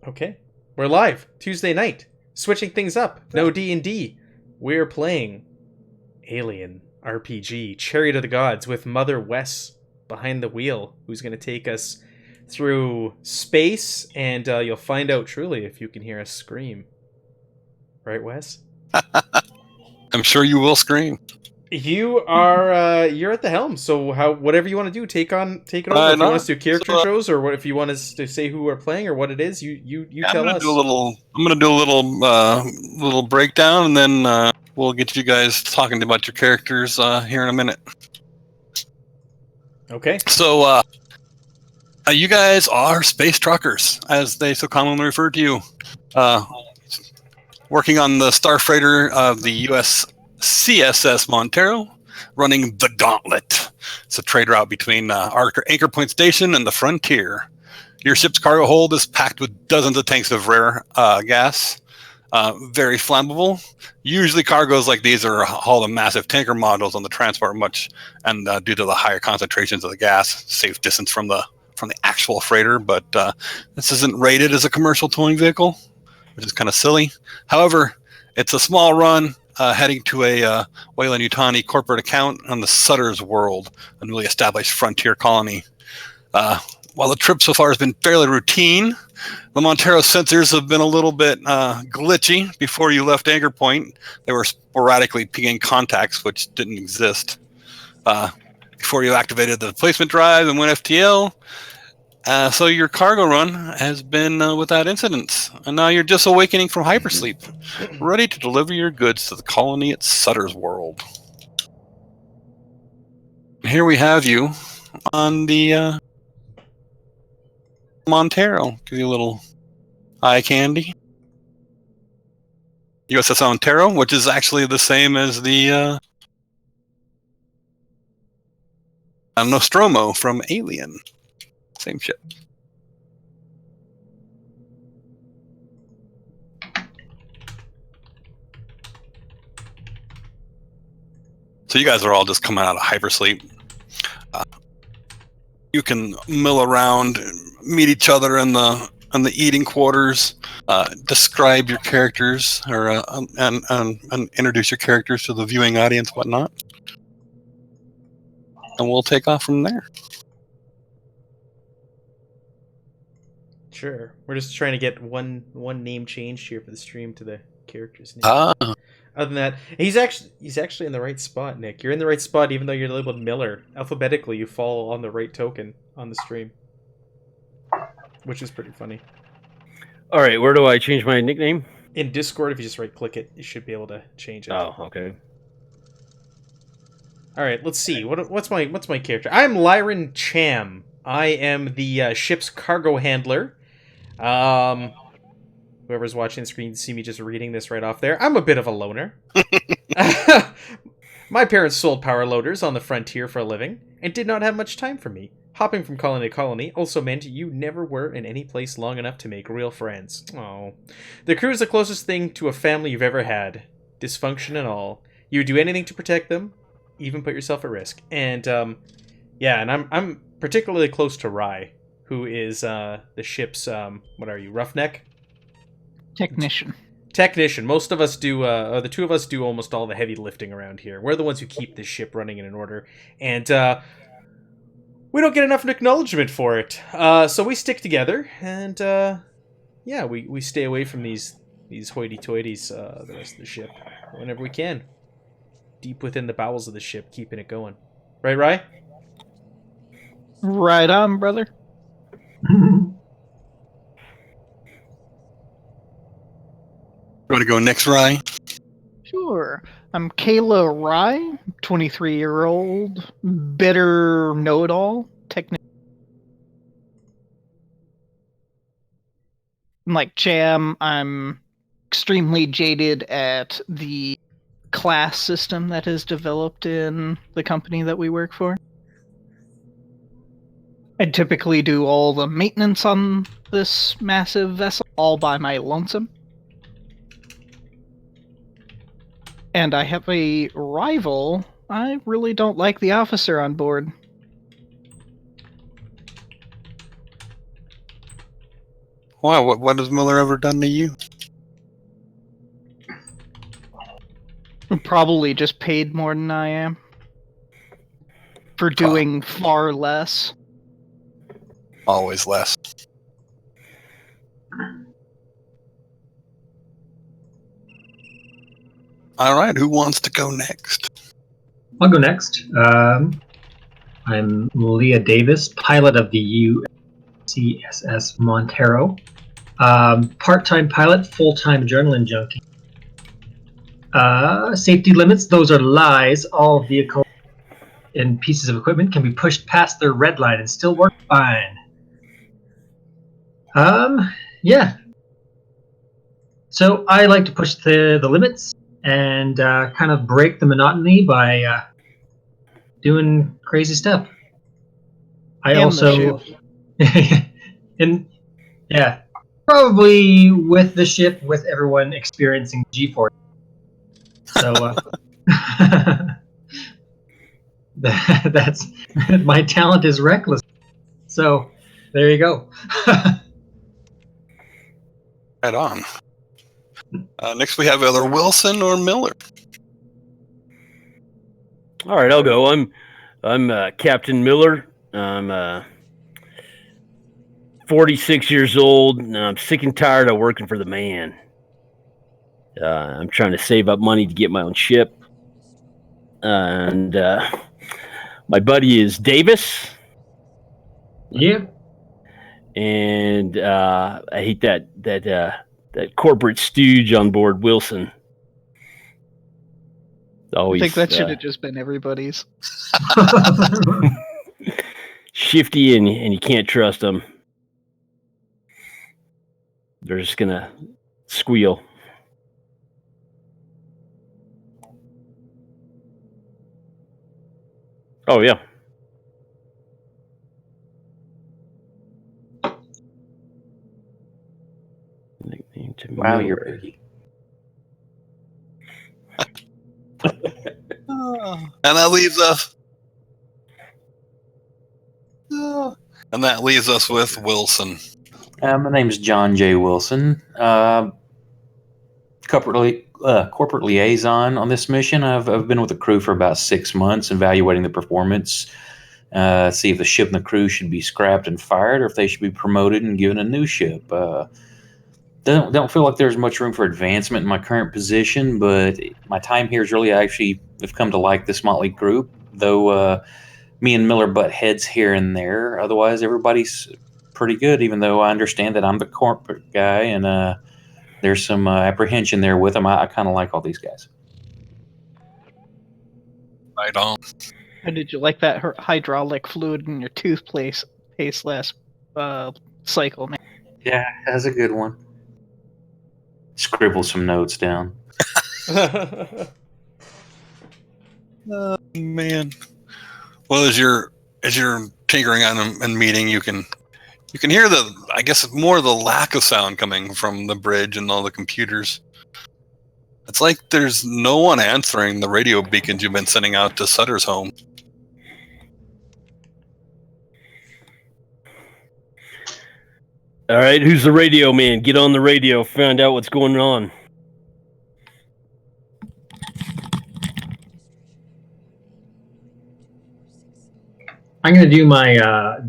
Okay. We're live. Tuesday night. Switching things up. No D&D. We're playing Alien RPG Chariot of the Gods with Mother Wes behind the wheel, who's going to take us through space, and you'll find out truly if you can hear us scream. Right, Wes? I'm sure you will scream. You are you're at the helm, so whatever you want to do, take it over. If you want us to do character intros, or what if you want us to say who we're playing or what it is, you tell us. I'm gonna do a little breakdown, and then we'll get you guys talking about your characters here in a minute. Okay. So you guys are space truckers, as they so commonly refer to you. Working on the star freighter of the U.S. CSS Montero, running the Gauntlet. It's a trade route between Anchor Point Station and the frontier. Your ship's cargo hold is packed with dozens of tanks of rare gas, very flammable. Usually cargoes like these are hauled in massive tanker modules on the transport and due to the higher concentrations of the gas, safe distance from the actual freighter, but this isn't rated as a commercial towing vehicle, which is kind of silly. However, it's a small run heading to a Weyland-Yutani corporate account on the Sutter's World, a newly established frontier colony. While the trip so far has been fairly routine, the Montero sensors have been a little bit glitchy. Before you left Anchor Point, they were sporadically pinging contacts, which didn't exist. Before you activated the replacement drive and went FTL, so your cargo run has been without incidents, and now you're just awakening from hypersleep, ready to deliver your goods to the colony at Sutter's World. Here we have you on the Montero. Give you a little eye candy. USS Montero, which is actually the same as the Nostromo from Alien. Same ship. So you guys are all just coming out of hypersleep. You can mill around, meet each other in the eating quarters, describe your characters, or and introduce your characters to the viewing audience, whatnot, and we'll take off from there. Sure. We're just trying to get one name changed here for the stream to the character's name. Other than that, he's actually in the right spot, Nick. You're in the right spot even though you're labeled Miller. Alphabetically, you fall on the right token on the stream. Which is pretty funny. Alright, where do I change my nickname? In Discord, if you just right-click it, you should be able to change it. Oh, okay. Alright, let's see. What's my character? I'm Lyron Cham. I am the ship's cargo handler. Whoever's watching the screen can see me just reading this right off there. I'm a bit of a loner. My parents sold power loaders on the frontier for a living, and did not have much time for me. Hopping from colony to colony also meant you never were in any place long enough to make real friends. Oh, the crew is the closest thing to a family you've ever had. Dysfunction and all. You would do anything to protect them, even put yourself at risk. And, yeah, and I'm particularly close to Rye, who is the ship's what are you, roughneck? Technician. Most of us do the two of us do almost all the heavy lifting around here. We're the ones who keep this ship running in an order, and we don't get enough acknowledgement for it. So we stick together, and yeah, we stay away from these hoity-toities, the rest of the ship, whenever we can. Deep within the bowels of the ship, keeping it going. Right, Rye? Right on, brother. Want to go next, Rye? Sure. I'm Kayla Rye, 23-year-old, bitter know-it-all, Like Cham, I'm extremely jaded at the class system that is developed in the company that we work for. I typically do all the maintenance on this massive vessel all by my lonesome. And I have a rival. I really don't like the officer on board. Why? What has Miller ever done to you? Probably just paid more than I am for doing far less. Always less. All right, who wants to go next? I'll go next. I'm Leah Davis, pilot of the UCSS Montero. Part-time pilot, full-time adrenaline junkie. Safety limits, those are lies. All vehicles and pieces of equipment can be pushed past their red line and still work fine. Yeah. So I like to push the limits and kind of break the monotony by doing crazy stuff. I And also, the and yeah, probably with the ship, with everyone experiencing G-force. So that's my talent is reckless. So there you go. Right on. Next, we have either Wilson or Miller. All right, I'll go. I'm Captain Miller. I'm 46 years old, and I'm sick and tired of working for the man. I'm trying to save up money to get my own ship. And my buddy is Davis. Yeah. And I hate that corporate stooge on board, Wilson. Always, I think that should have just been everybody's. shifty, and you can't trust them. They're just gonna squeal. Oh yeah. Nickname to Wow, Miller. you're picky. And that leaves us. And that leaves us with Wilson. My name's John J. Wilson. Corporate liaison on this mission. I've been with the crew for about 6 months, evaluating the performance. See if the ship and the crew should be scrapped and fired, or if they should be promoted and given a new ship. Don't feel like there's much room for advancement in my current position, but my time here is really actually have come to like this motley group. Though me and Miller butt heads here and there. Otherwise, everybody's pretty good. Even though I understand that I'm the corporate guy, and there's some apprehension there with them. I kind of like all these guys. Right on. How did you like that hydraulic fluid in your toothpaste last cycle, man? Yeah, that's a good one. Scribble some notes down. Oh, man. Well, as you're tinkering on and meeting, you can hear I guess more the lack of sound coming from the bridge and all the computers. It's like there's no one answering the radio beacons you've been sending out to Sutter's home. All right, who's the radio man? Get on the radio, find out what's going on. I'm going to do my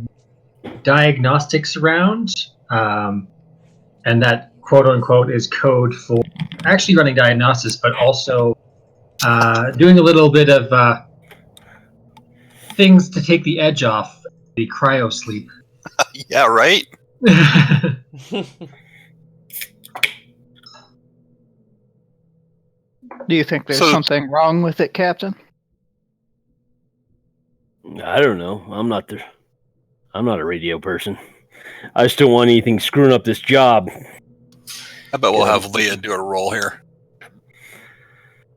diagnostics round, and that quote-unquote is code for actually running diagnostics, but also doing a little bit of things to take the edge off the cryo sleep. Yeah, right? Do you think there's So- something wrong with it, Captain? I don't know. I'm not a radio person. I just don't want anything screwing up this job. I bet we'll have Leah do a roll here.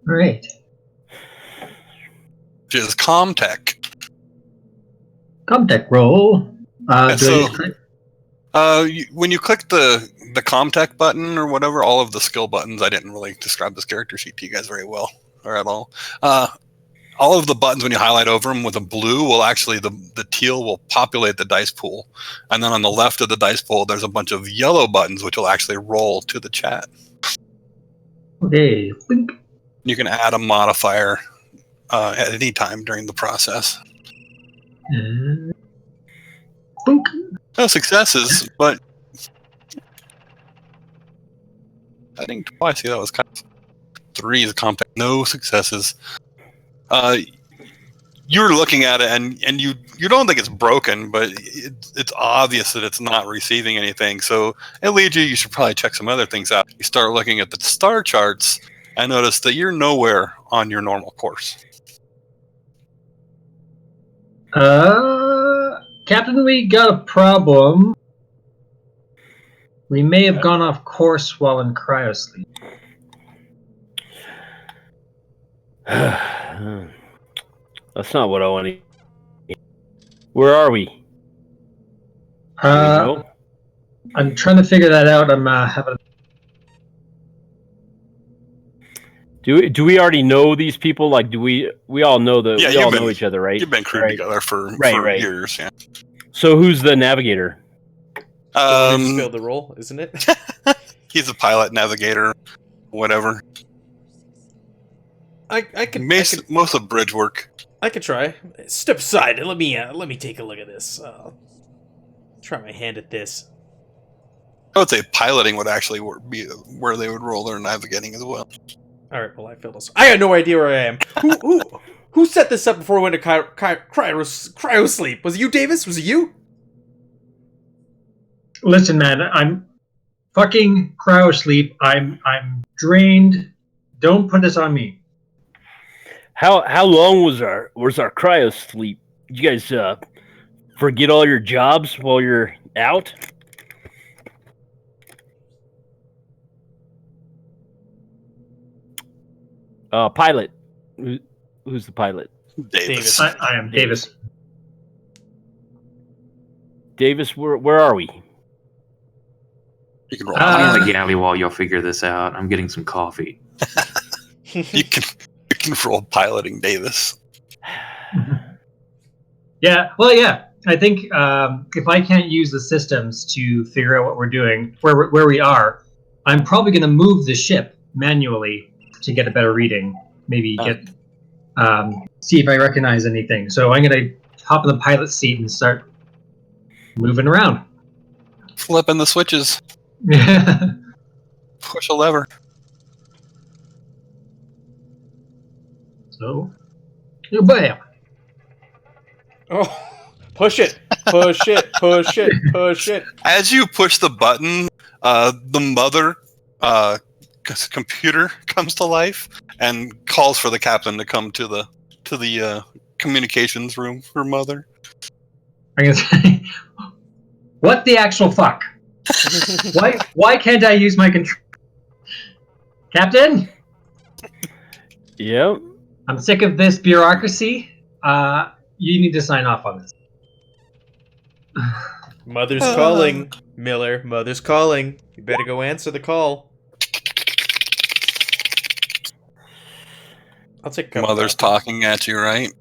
Great. Which is Comtech. Comtech roll. When you click the Comtech button or whatever, all of the skill buttons, I didn't really describe this character sheet to you guys very well or at all. all of the buttons, when you highlight over them with a blue, will actually, the teal will populate the dice pool. And then on the left of the dice pool, there's a bunch of yellow buttons, which will actually roll to the chat. Okay. Blink. You can add a modifier at any time during the process. Blink. No successes, but I think twice. Yeah, that was kind of 3 is compact. No successes. You're looking at it, and you don't think it's broken, but it's obvious that it's not receiving anything. So it leads you should probably check some other things out. You start looking at the star charts and notice that you're nowhere on your normal course. Captain, we got a problem. We may have gone off course while in cryosleep. That's not what I want to. Where are we? I'm trying to figure that out. I'm having. Do we already know these people? Like, do we all know that we all know each other, right? You've been crewed together for years. Yeah. So who's the navigator? Spilled the role, isn't it? He's a pilot, navigator, whatever. I could most of bridge work. I could try. Step aside and let me take a look at this. Try my hand at this. I would say piloting would actually be where they would roll their navigating as well. All right, well, I failed this. I had no idea where I am. Who set this up before we went to cryo sleep? Was it you, Davis? Was it you? Listen, man, I'm fucking cryo sleep. I'm drained. Don't put this on me. How long was our cryo sleep? Did you guys forget all your jobs while you're out? Pilot. Who's the pilot? Davis. I am Davis. Davis, where are we? You can roll. I'm in the galley while y'all figure this out. I'm getting some coffee. You can roll piloting Davis. Yeah. Well, yeah. I think if I can't use the systems to figure out what we're doing, where we are, I'm probably going to move the ship manually to get a better reading. Maybe see if I recognize anything. So I'm going to hop in the pilot seat and start moving around. Flipping the switches. Push a lever. So, bam. Oh, push it, push it, push it, push it. As you push the button, the mother computer comes to life and calls for the captain to come to the communications room for mother. I'm gonna say, what the actual fuck? Why can't I use my control? Captain? Yep. I'm sick of this bureaucracy. You need to sign off on this. Mother's calling, Miller. Mother's calling. You better go answer the call. I'll take a cup of Mother's coffee. talking at you, right?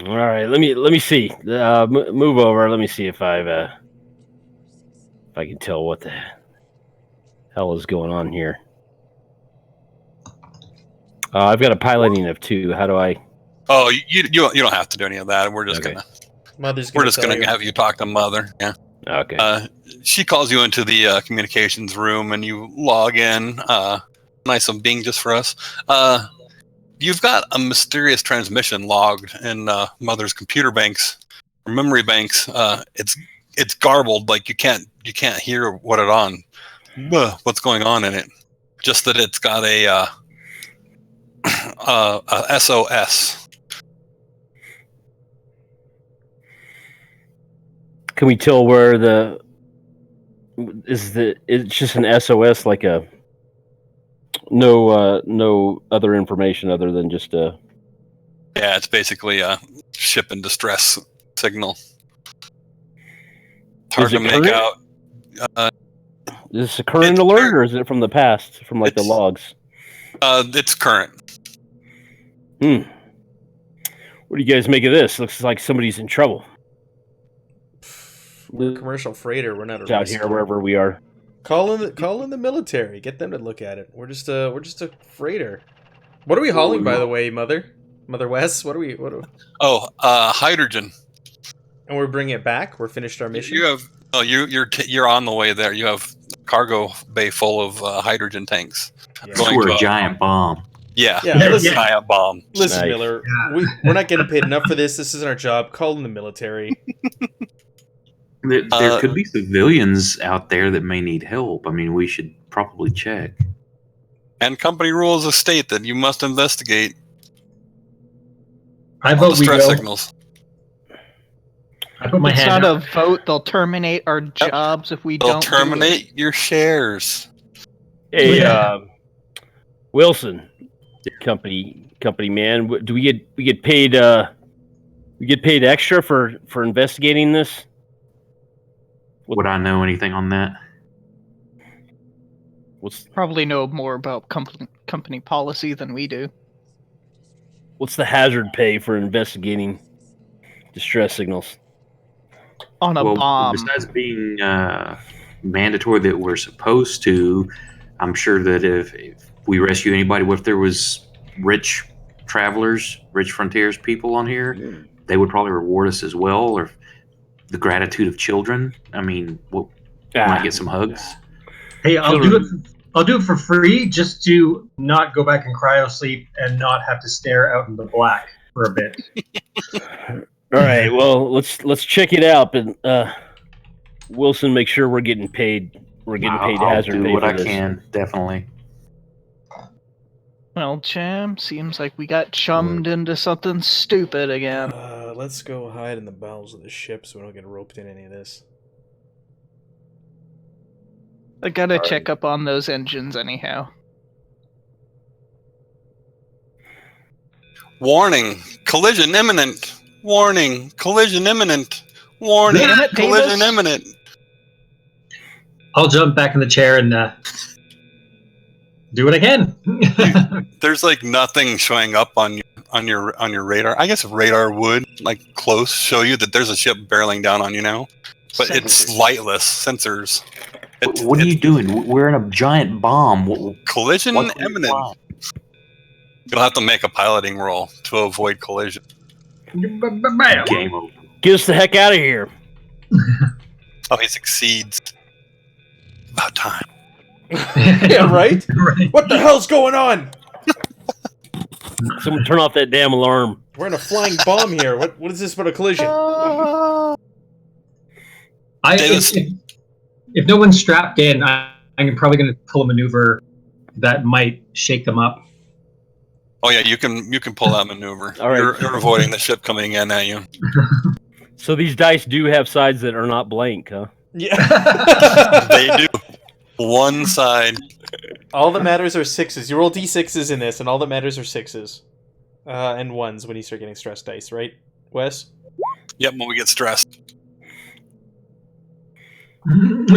All right. Let me see. Move over. Let me see if I can tell what the hell is going on here. I've got a piloting of 2. How do I? Oh, you don't have to do any of that. We're just Okay. gonna have you talk to mother. Yeah. Okay. She calls you into the communications room, and you log in. Nice of being just for us. You've got a mysterious transmission logged in mother's computer banks or memory banks. It's garbled, like you can't hear what it on. What's going on in it? Just that it's got a SOS. Can we tell where it's just an SOS, like a no other information other than just a. Yeah, it's basically a ship in distress signal. It's hard to make out. Is this a current alert, or is it from the past, from like the logs? It's current. What do you guys make of this? Looks like somebody's in trouble. We're a commercial freighter. We're not a It's out risk. here wherever we are. Call in the military. Get them to look at it. We're just a freighter. What are we hauling, by the way, Mother Wes? What are we? Hydrogen. And we're bringing it back. We're finished our mission. You have you're on the way there. You have a cargo bay full of hydrogen tanks. Yeah. Going We're to a giant bomb. Yeah, listen, giant bomb. Listen, Nice. Miller. We're not getting paid enough for this. This isn't our job. Call in the military. There could be civilians out there that may need help. I mean, we should probably check. And company rules state that you must investigate I all the vote we stress go. signals. I put my It's hand not up. a vote. They'll terminate our jobs if we They'll don't. terminate your shares. Hey, Yeah. Wilson, company man, do we get paid? We get paid extra for investigating this? Would I know anything on that? Probably know more about company policy than we do. What's the hazard pay for investigating distress signals? On a bomb. Besides being mandatory that we're supposed to, I'm sure that if we rescue anybody, what if there was rich travelers, rich frontiers people on here, they would probably reward us as well, or the gratitude of children. I mean, we might get some hugs. Hey, I'll do it for free just to not go back and cryo sleep and not have to stare out in the black for a bit. All right, well, let's check it out, but Wilson, make sure we're getting paid. We're getting paid I'll hazard do pay what for I this. can, definitely. Well, Cham, seems like we got chummed into something stupid again. Let's go hide in the bowels of the ship so we don't get roped in any of this. I gotta check up on those engines anyhow. Warning! Collision imminent! Warning! Collision imminent! Warning! Damn it, Collision Davis. imminent! I'll jump back in the chair and do what I can. There's like nothing showing up on your radar. I guess radar would like close show you that there's a ship barreling down on you now, but it's Sensors. lightless sensors. What are you doing? We're in a giant bomb. Collision What's the imminent. plan? You'll have to make a piloting roll to avoid collision. Bam. Game over. Get us the heck out of here! Oh, he succeeds. About time. Yeah, right? Right. What the hell's going on? Someone turn off that damn alarm. We're in a flying bomb here. What is this but a collision? If no one's strapped in, I'm probably going to pull a maneuver that might shake them up. Oh yeah, you can pull that maneuver. All right. You're avoiding the ship coming in at you. So these dice do have sides that are not blank, huh? Yeah. They do. One side. All that matters are sixes. You roll d6s in this, and all that matters are sixes. And ones when you start getting stress dice, right, Wes? Yep, when we get stressed.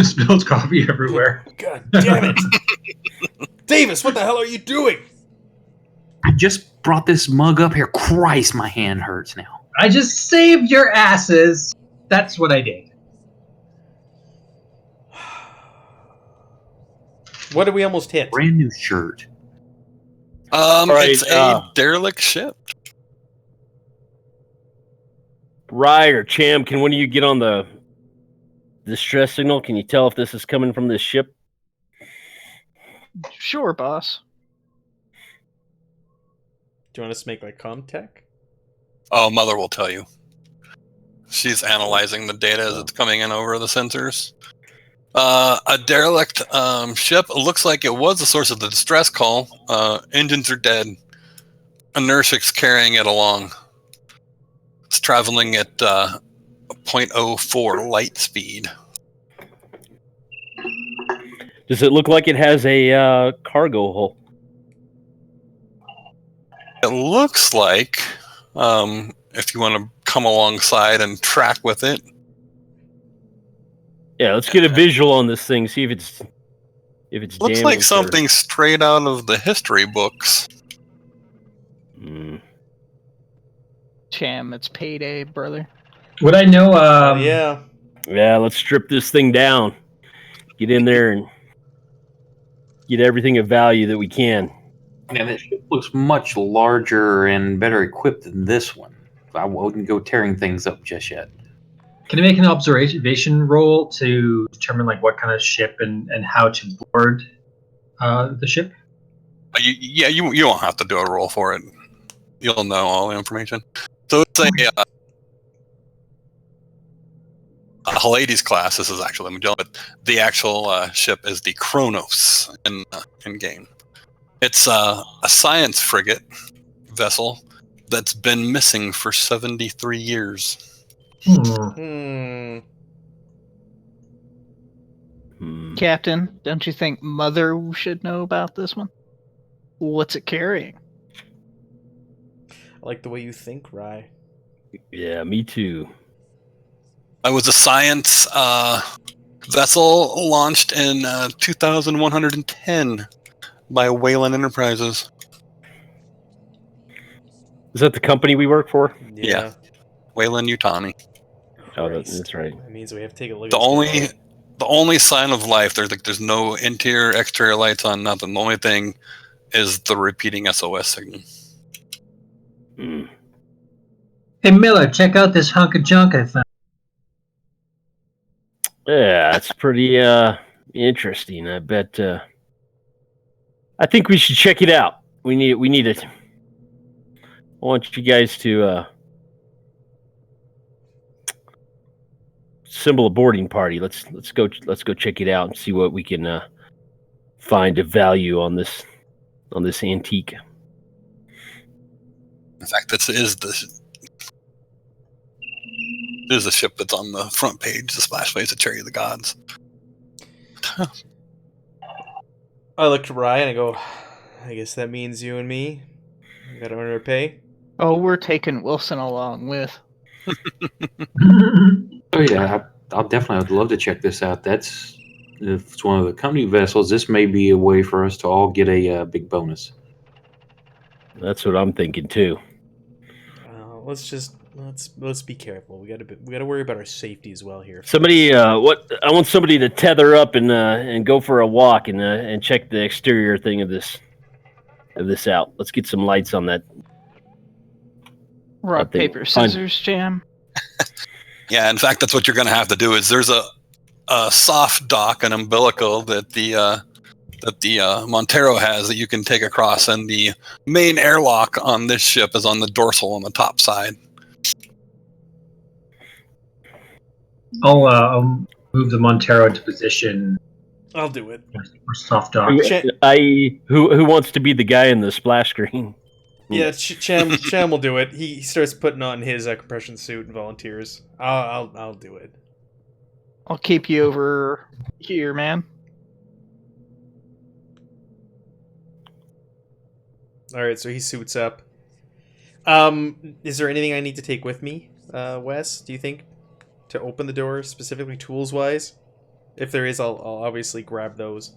Spills coffee everywhere. God damn it. Davis, what the hell are you doing? I just brought this mug up here. Christ, my hand hurts now. I just saved your asses. That's what I did. What did we almost hit? Brand new shirt. right, It's a derelict ship. Rye or Cham, can one of you get on the distress signal? Can you tell if this is coming from this ship? Sure, boss. Do you want us to make like Comtech? Oh, Mother will tell you. She's analyzing the data as it's coming in over the sensors. A derelict ship. It looks like it was the source of the distress call. Engines are dead. Inertics carrying it along. It's traveling at 0.04 light speed. Does it look like it has a cargo hull? It looks like, if you want to come alongside and track with it, Yeah, let's get a visual on this thing. See if it's looks like damaged or- something straight out of the history books. Hmm. Cham, it's payday, brother. Would I know? Yeah. Yeah, let's strip this thing down. Get in there and get everything of value that we can. Yeah, that ship looks much larger and better equipped than this one. I wouldn't go tearing things up just yet. Can I make an observation roll to determine like what kind of ship and how to board the ship? You won't have to do a roll for it. You'll know all the information. So it's a Hyades class. This is actually Magellan, but the actual ship is the Chronos in game. It's a science frigate vessel that's been missing for 73 years. Captain, don't you think Mother should know about this one? What's it carrying? I like the way you think, Rye. Yeah, me too. It was a science vessel launched in 2110 by Wayland Enterprises. Is that the company we work for? Yeah. Wayland Utani. Oh, that's right. That means we have to take a look. The only sign of life, there's no interior, exterior lights on, nothing. The only thing is the repeating SOS signal. Hey Miller, check out this hunk of junk I found. Yeah, that's pretty interesting. I bet. I think we should check it out. We need it. I want you guys to assemble a boarding party. Let's go check it out and see what we can find of value on this antique. In fact, this is the ship that's on the front page, the splash page of Chariot of the Gods. I look to Rye and I go, I guess that means you and me gotta earn our pay. Oh, we're taking Wilson along with. Oh yeah, I'd love to check this out. If it's one of the company vessels, this may be a way for us to all get a big bonus. That's what I'm thinking too. Let's be careful. We gotta worry about our safety as well here. Somebody, I want somebody to tether up and go for a walk and check the exterior thing of this out. Let's get some lights on that. Rock, paper, scissors, Jam. Yeah, in fact, that's what you're going to have to do. Is there's a soft dock, an umbilical that the Montero has that you can take across, and the main airlock on this ship is on the dorsal on the top side. I'll move the Montero into position. I'll do it. For soft dock. Who wants to be the guy in the splash screen? Yeah, Cham will do it. He starts putting on his compression suit and volunteers. I'll do it. I'll keep you over here, man. All right, so he suits up. Is there anything I need to take with me, Wes? Do you think to open the door, specifically tools wise? If there is, I'll obviously grab those,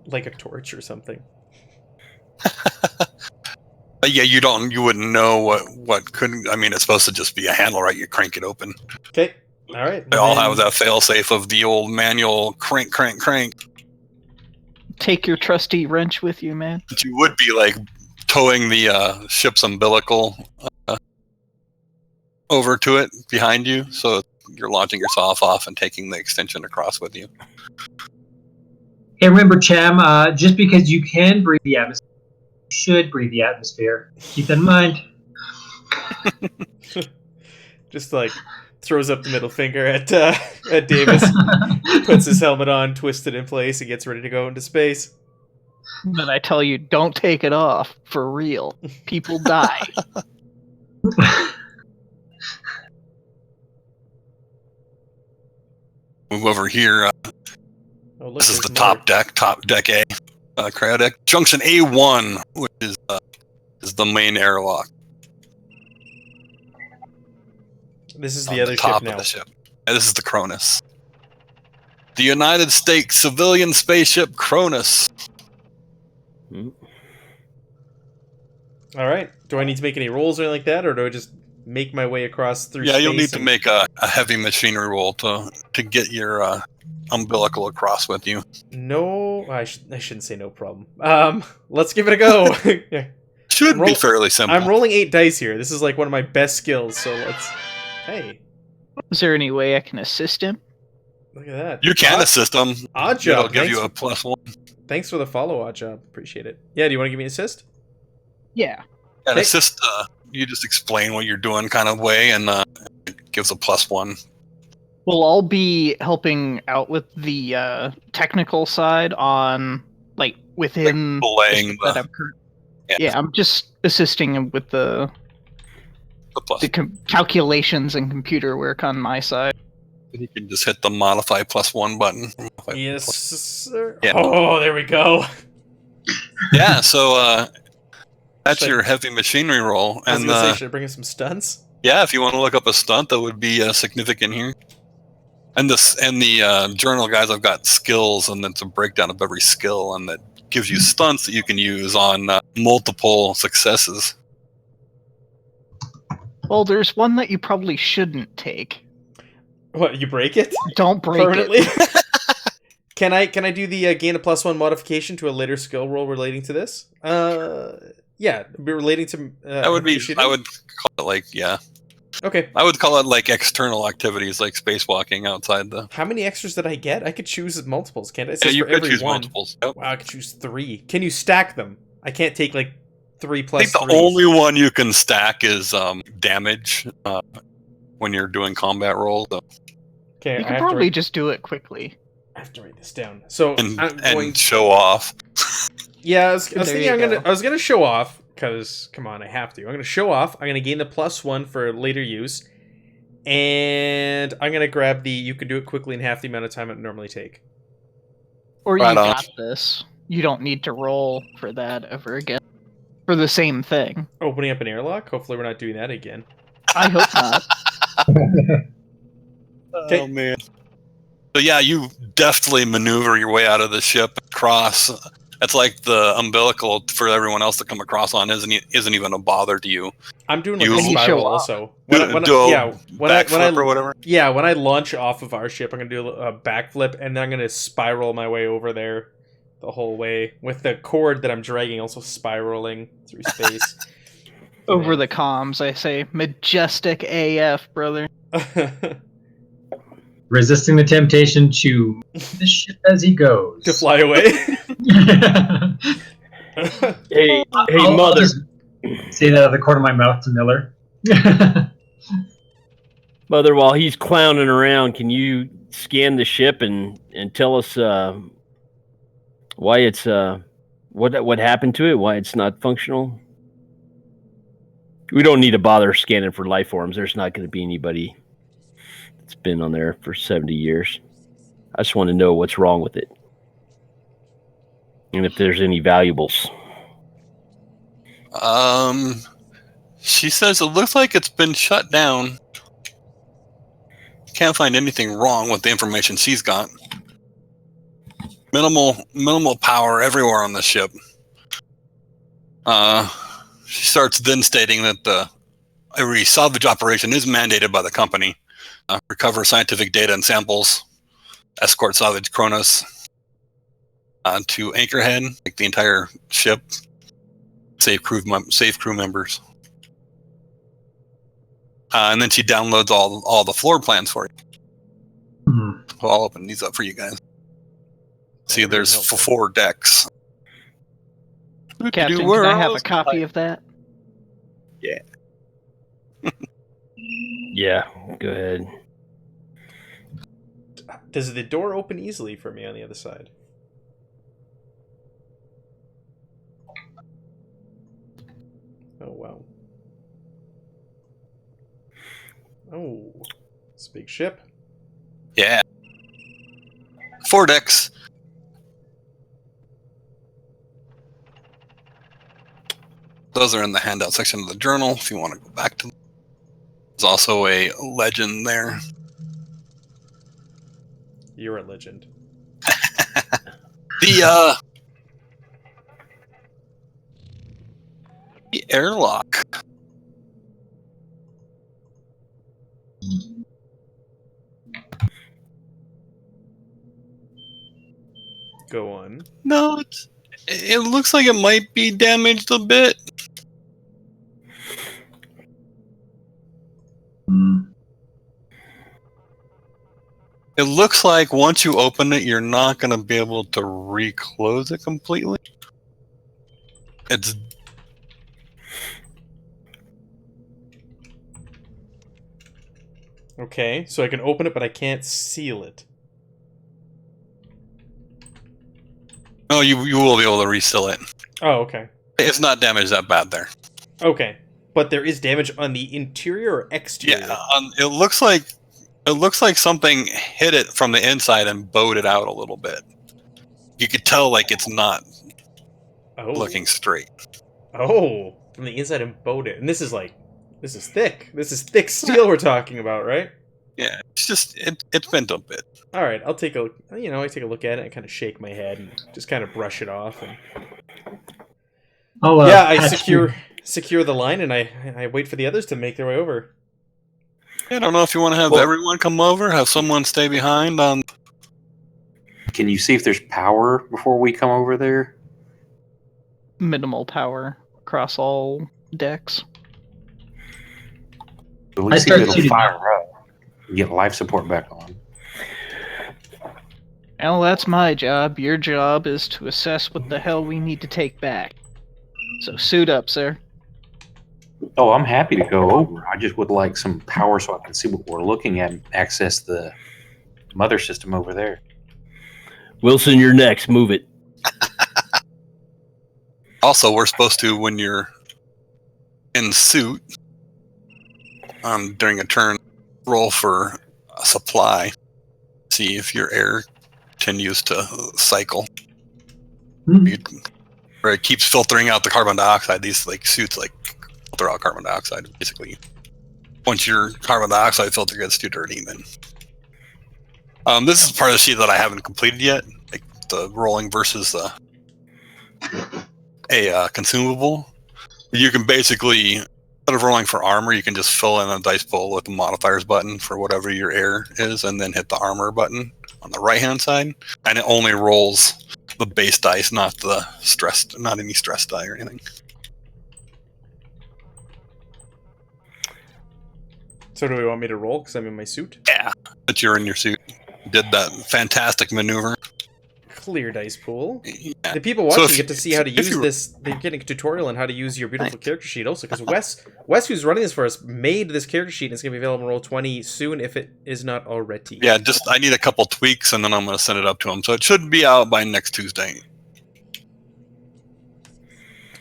like a torch or something. Yeah, you wouldn't know what couldn't. I mean, it's supposed to just be a handle, right? You crank it open. Okay, all right. They all have that fail-safe of the old manual crank. Take your trusty wrench with you, man. But you would be like towing the ship's umbilical over to it behind you, so you're launching yourself off and taking the extension across with you. Hey, remember, Cham, just because you can breathe the atmosphere, you should breathe the atmosphere. Keep that in mind. Just like throws up the middle finger at Davis, puts his helmet on, twists it in place, and gets ready to go into space. Then I tell you, don't take it off. For real. People die. Move over here. Oh, look, This is the there's top deck A, cryo deck. Junction A1, which is the main airlock. This is On the other top ship now. of the ship. And this is the Cronus. The United States civilian spaceship Cronus. All right. Do I need to make any rolls or anything like that, or do I just make my way across through? Yeah, you'll need space to and- make a heavy machinery roll to get your umbilical across with you. No, I shouldn't say no problem. Let's give it a go. Yeah. Should be fairly simple. I'm rolling 8 dice here. This is like one of my best skills. So let's. Hey, Is there any way I can assist him? look at that. You can assist them. Odd It'll job. give you a +1. Thanks for the follow, Odd job. Appreciate it. Yeah. Do you want to give me an assist? Yeah. And Hey. assist, you just explain what you're doing kind of way, and it gives a +1. Well, I'll be helping out with the technical side on, like, within Belaying the ship that I'm Yeah, I'm just assisting him with the plus. calculations and computer work on my side. You can just hit the modify +1 button. Yes, sir. Yeah. Oh, there we go. Yeah, so that's Should I- your heavy machinery roll. I was And gonna say, should I bring in some stunts? yeah, if you want to look up a stunt, that would be significant here. And the journal guys, I've got skills, and it's a breakdown of every skill, and that gives you stunts that you can use on multiple successes. Well, there's one that you probably shouldn't take. What? You break it Don't break permanently? it. Can I do the gain a +1 modification to a later skill roll relating to this? Yeah, be relating to. That would be. machinery? I would call it like Okay. I would call it like external activities, like spacewalking outside the. How many extras did I get? I could choose multiples, can't I? It Yeah, says you for could every choose one. multiples. Yep. Wow, I could choose 3. Can you stack them? I can't take like 3 I plus. think the only one you can stack is damage when you're doing combat rolls. So. Okay, You I could have, probably just do it quickly. I have to write this down. So I'm going. And show off. Yeah, I was There thinking you I was gonna show off because come on, I have to. I'm gonna show off. I'm gonna gain the +1 for later use, and I'm gonna grab the. You can do it quickly in half the amount of time it would normally take. Or Right you on. got this. You don't need to roll for that ever again. For the same thing. Opening up an airlock. Hopefully, we're not doing that again. I hope not. Okay. Oh man. So yeah, you deftly maneuver your way out of the ship across. It's like the umbilical for everyone else to come across on isn't even a bother to you. I'm doing like You- a Can you show spiral off? also. Do a backflip or whatever. Yeah, when I launch off of our ship, I'm gonna do a backflip, and then I'm gonna spiral my way over there, the whole way with the cord that I'm dragging, also spiraling through space. Over the comms, I say, majestic AF, brother. Resisting the temptation to the ship as he goes. To fly away. Hey, I'll mother. just say that out of the corner of my mouth to Miller. Mother, while he's clowning around, can you scan the ship and tell us why it's what happened to it? Why it's not functional? We don't need to bother scanning for life forms. There's not going to be anybody that's been on there for 70 years. I just want to know what's wrong with it, and if there's any valuables. She says it looks like it's been shut down. Can't find anything wrong with the information she's got. Minimal power everywhere on the ship. She starts then stating that every salvage operation is mandated by the company. Recover scientific data and samples. Escort salvage Cronus to Anchorhead, like the entire ship. Save crew members. And then she downloads all the floor plans for you. Hmm. So I'll open these up for you guys. See, there's 4 decks. Captain, can I have a copy of that? Yeah, go ahead. Does the door open easily for me on the other side? Oh, wow. Oh, it's a big ship. Yeah. 4 decks. Those are in the handout section of the journal if you want to go back to them. There's also a legend there. You're a legend. The airlock. Go on. No, it looks like it might be damaged a bit. It looks like once you open it, you're not going to be able to reclose it completely. It's Okay, so I can open it, but I can't seal it. oh, you will be able to reseal it. Oh, okay. It's not damaged that bad there. Okay. But there is damage on the interior or exterior? Yeah, it looks like something hit it from the inside and bowed it out a little bit. You could tell like it's not looking straight. Oh, from the inside and bowed it. And this is thick. This is thick steel we're talking about, right? Yeah, it's just it's bent a bit. All right, I'll take a I take a look at it and kind of shake my head and just kind of brush it off. And I secure the line and I wait for the others to make their way over. I don't know if you want to have everyone come over, have someone stay behind on. Can you see if there's power before we come over there? Minimal power across all decks. At least it'll fire up. Get life support back on. Well, that's my job. Your job is to assess what the hell we need to take back. So suit up, sir. Oh, I'm happy to go over. I just would like some power so I can see what we're looking at and access the mother system over there. Wilson, you're next. Move it. Also, we're supposed to, when you're in suit, during a turn, roll for a supply. See if your air continues to cycle. Or it keeps filtering out the carbon dioxide. These suits filter out carbon dioxide, basically. Once your carbon dioxide filter gets too dirty, then this is part of the sheet that I haven't completed yet, like the rolling versus a consumable. You can basically, instead of rolling for armor, you can just fill in a dice pool with the modifiers button for whatever your air is, and then hit the armor button on the right hand side, and it only rolls the base dice, not any stress die or anything. So do we want me to roll because I'm in my suit? Yeah, but you're in your suit. Did that fantastic maneuver. Clear dice pool. Yeah. The people watching get to see how to use this. They're getting a tutorial on how to use your beautiful character sheet also, because Wes, who's running this for us, made this character sheet and it's going to be available in Roll20 soon if it is not already. Yeah, I need a couple tweaks and then I'm going to send it up to him. So it should be out by next Tuesday.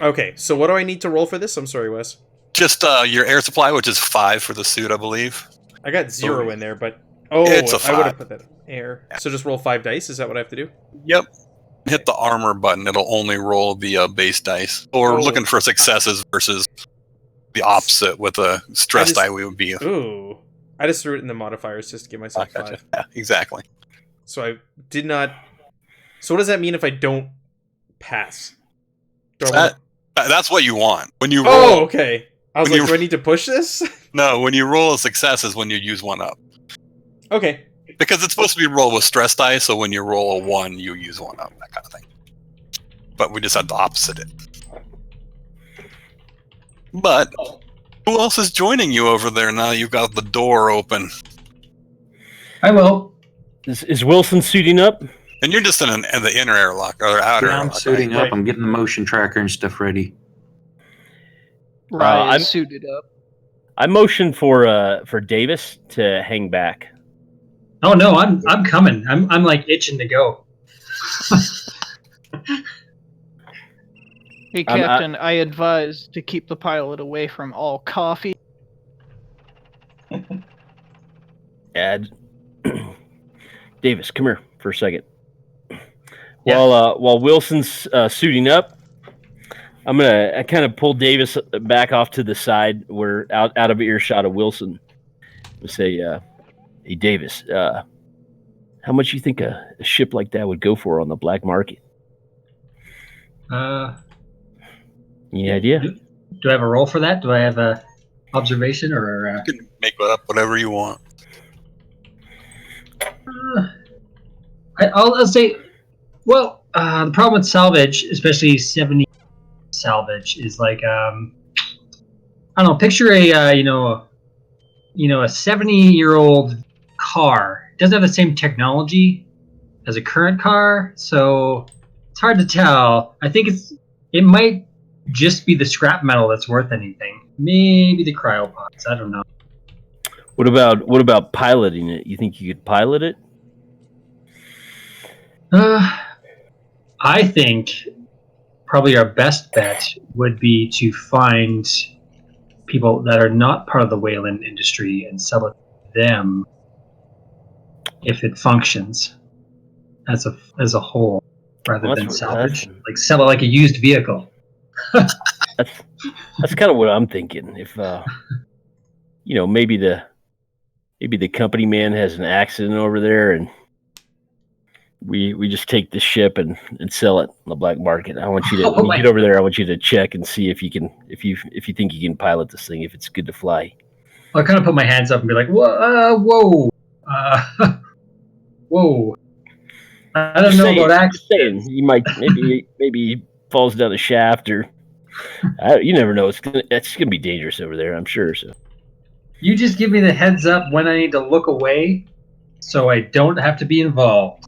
Okay, so what do I need to roll for this? I'm sorry, Wes. Just your air supply, which is 5 for the suit, I believe. I got 0 in there, but it's a 5. I would have put that air. So just roll 5 dice. Is that what I have to do? Yep. Hit the armor button. It'll only roll the base dice. Or looking for successes versus the opposite with a stress die. We would be. Ooh, I just threw it in the modifiers just to give myself 5. Yeah, exactly. So I did not. So what does that mean if I don't pass? That's what you want when you roll. Oh, okay. I was like, do I need to push this? No, when you roll a success is when you use 1 up. Okay. Because it's supposed to be rolled with stress dice, so when you roll a 1, you use 1 up, that kind of thing. But we just had to opposite it. But who else is joining you over there now you've got the door open? I will. Is Wilson suiting up? And you're just in the inner airlock, or outer airlock. I'm suiting up. Right. I'm getting the motion tracker and stuff ready. I'm suited up. I motioned for Davis to hang back. Oh no, I'm coming. I'm like itching to go. Hey, Captain, I advise to keep the pilot away from all coffee. Davis, come here for a second. Yeah. While Wilson's suiting up, I'm gonna kind of pull Davis back off to the side, where out of earshot of Wilson. And say, "Hey, Davis, how much you think a ship like that would go for on the black market? Any idea?" Do I have a roll for that? Do I have a observation or? You can make up whatever you want. I'll say. Well, the problem with salvage, especially 70 salvage, is like I don't know. Picture a a 70-year-old car. It doesn't have the same technology as a current car, so it's hard to tell. I think it might just be the scrap metal that's worth anything. Maybe the cryopods. I don't know. What about piloting it? You think you could pilot it? I think probably our best bet would be to find people that are not part of the Wayland industry and sell it to them if it functions as a whole, rather Well, than that's- salvage. Like sell it like a used vehicle. That's kind of what I'm thinking. If maybe the company man has an accident over there, and we just take the ship and sell it on the black market. I want you to when you get over there, I want you to check and see if you think you can pilot this thing, if it's good to fly. I'll kind of put my hands up and be like, whoa, whoa. I don't know about accidents. You might maybe he falls down a shaft, or you never know. It's gonna be dangerous over there, I'm sure. So You just give me the heads up when I need to look away, so I don't have to be involved.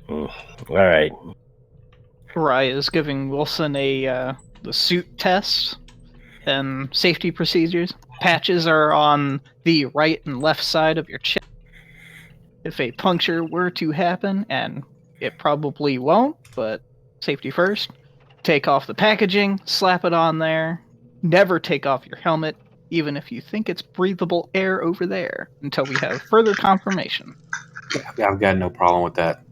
all right. Rye is giving Wilson the suit test and safety procedures. Patches are on the right and left side of your chest. If a puncture were to happen, and it probably won't, but safety first, take off the packaging, slap it on there. Never take off your helmet, even if you think it's breathable air over there, until we have further confirmation. I've got no problem with that.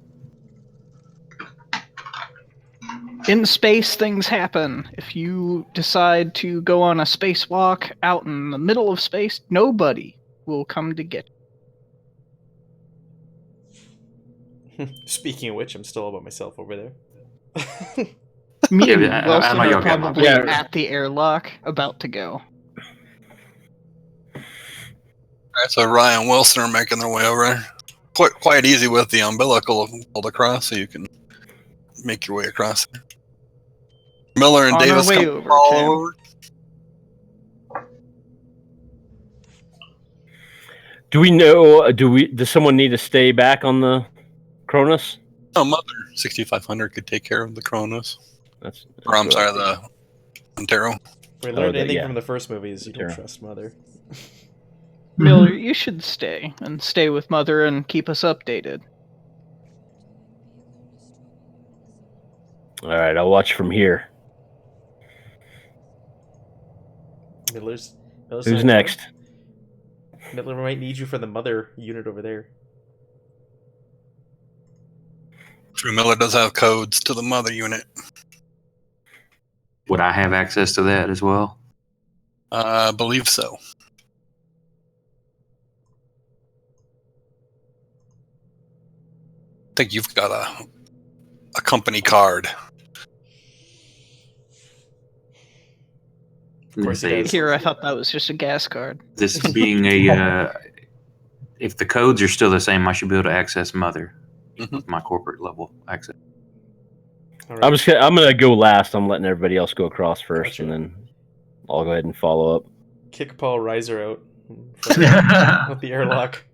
In space, things happen. If you decide to go on a spacewalk out in the middle of space, nobody will come to get you. Speaking of which, I'm still all about myself over there. Me and Yeah, I Wilson know are y'all got my probably back. at the airlock, about to go. Alright, so Ryan and Wilson are making their way over there. Quite easy with the umbilical pulled across, so you can make your way across there. Miller and On our Davis way come over, all Tim. over. Do we know? Does someone need to stay back on the Cronus? Oh, Mother 6500 could take care of the Cronus. That's Or I'm what sorry, I think. the Montero. We learned anything yeah. from the first movie is you don't Sure. trust Mother. Miller, you should stay with Mother and keep us updated. All right, I'll watch from here. Miller's Who's next? Miller might need you for the Mother unit over there. True, Miller does have codes to the Mother unit. Would I have access to that as well? I believe so. I think you've got a company card. Of course he does. Here, I thought that was just a gas card. This being a, if the codes are still the same, I should be able to access Mother with my corporate level access. All right. I'm gonna go last. I'm letting everybody else go across first, Gotcha. and then I'll go ahead and follow up. Kick Paul Reiser out of the airlock.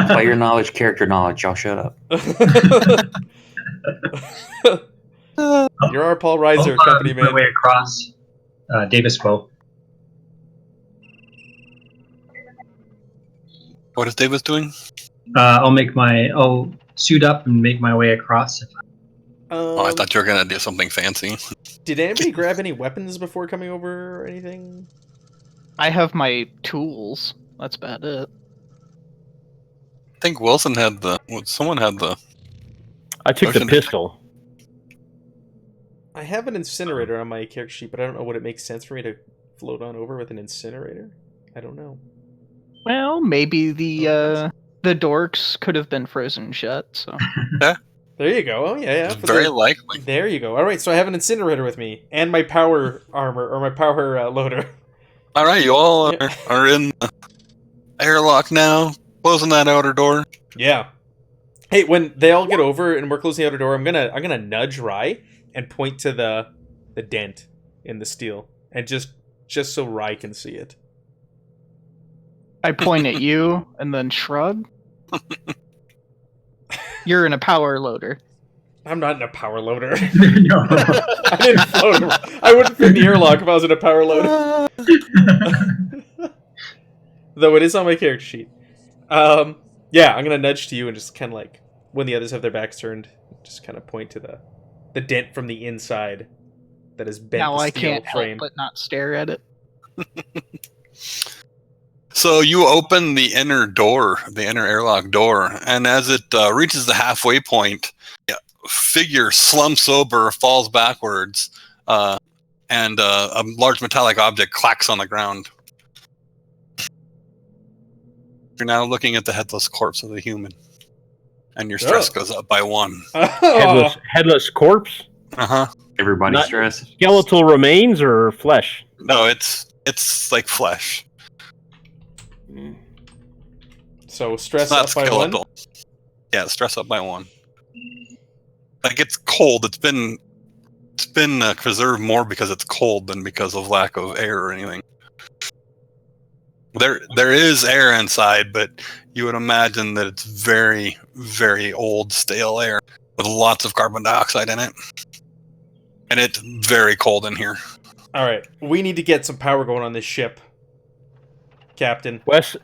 Player knowledge, character knowledge. Y'all shut up. You're our Paul Reiser, company My man. way across Davis Bow. What is Davis doing? I'll suit up and make my way across. Oh, I thought you were going to do something fancy. Did anybody grab any weapons before coming over or anything? I have my tools. That's about it. I think Wilson had someone had the... I took the Motion pistol. I have an incinerator on my character sheet, but I don't know would it make sense for me to float on over with an incinerator? I don't know. Well, maybe the dorks could have been frozen shut. So There you go. Oh yeah. Very likely. There you go. All right, so I have an incinerator with me and my power armor or my power loader. All right, you all are in the airlock now, closing that outer door. Yeah. Hey, when they all get over and we're closing the outer door, I'm gonna nudge Rye and point to the dent in the steel, and just so Rye can see it. I point at you and then shrug. You're in a power loader. I'm not in a power loader. No. I didn't float. I wouldn't fit in the airlock if I was in a power loader. Though it is on my character sheet. Yeah, I'm gonna nudge to you and just kind of like, when the others have their backs turned, just kind of point to the dent from the inside that has bent Now the I steel can't frame. help but not stare at it. So you open the inner door, the inner airlock door, and as it reaches the halfway point, a figure slumps over, falls backwards, and a large metallic object clacks on the ground. You're now looking at the headless corpse of a human, and your stress goes up by 1. Headless corpse? Uh-huh. Everybody Not- stress. Skeletal remains or flesh? No, it's like flesh. So stress It's not up by 1. skeletal. Yeah, stress up by 1. Like, it's cold. It's been preserved more because it's cold than because of lack of air or anything. There is air inside, but you would imagine that it's very, very old, stale air with lots of carbon dioxide in it. And it's very cold in here. All right, we need to get some power going on this ship, Captain. Wes,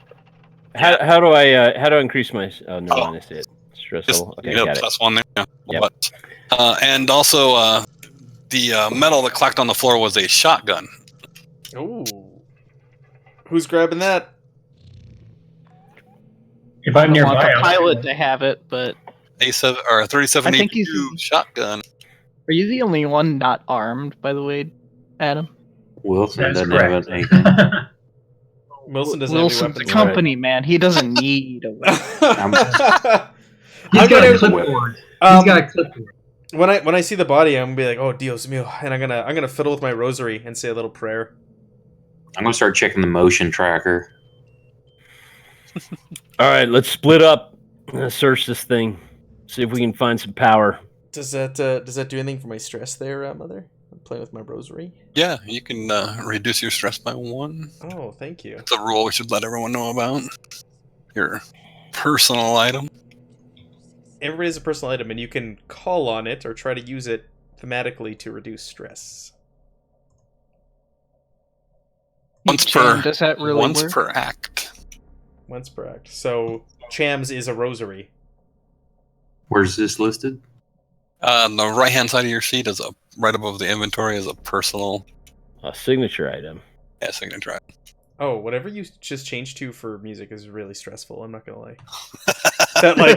how do I increase my? Oh no, I missed it. Stress Just, level. Okay, got it. +1 there. Yeah. Yep. But, and also, the metal that clacked on the floor was a shotgun. Ooh. Who's grabbing that? If I'm I don't want nearby, the I'll- pilot to have it, but A7 or a 37 I think he's- shotgun. are you the only one not armed, by the way, Adam? Wilson That's doesn't correct. have anything. Wilson doesn't Wilson's have the any weapons. company, man. He doesn't need a weapon. He's I'm got a gonna- clipboard. He's got a clipboard. When I see the body, I'm gonna be like, "Oh, Dios mío," and I'm gonna fiddle with my rosary and say a little prayer. I'm gonna start checking the motion tracker. All right, let's split up. Let's search this thing. See if we can find some power. Does that do anything for my stress there, Mother? I'm playing with my rosary. Yeah, you can reduce your stress by 1. Oh, thank you. It's a rule we should let everyone know about. Your personal item. Everybody has a personal item, and you can call on it or try to use it thematically to reduce stress. Does that really once work? per act. Once per act. So Chams is a rosary. Where's this listed? On the right-hand side of your sheet is right above the inventory is a personal A signature item. signature item. Oh, whatever you just changed to for music is really stressful. I'm not gonna lie. That like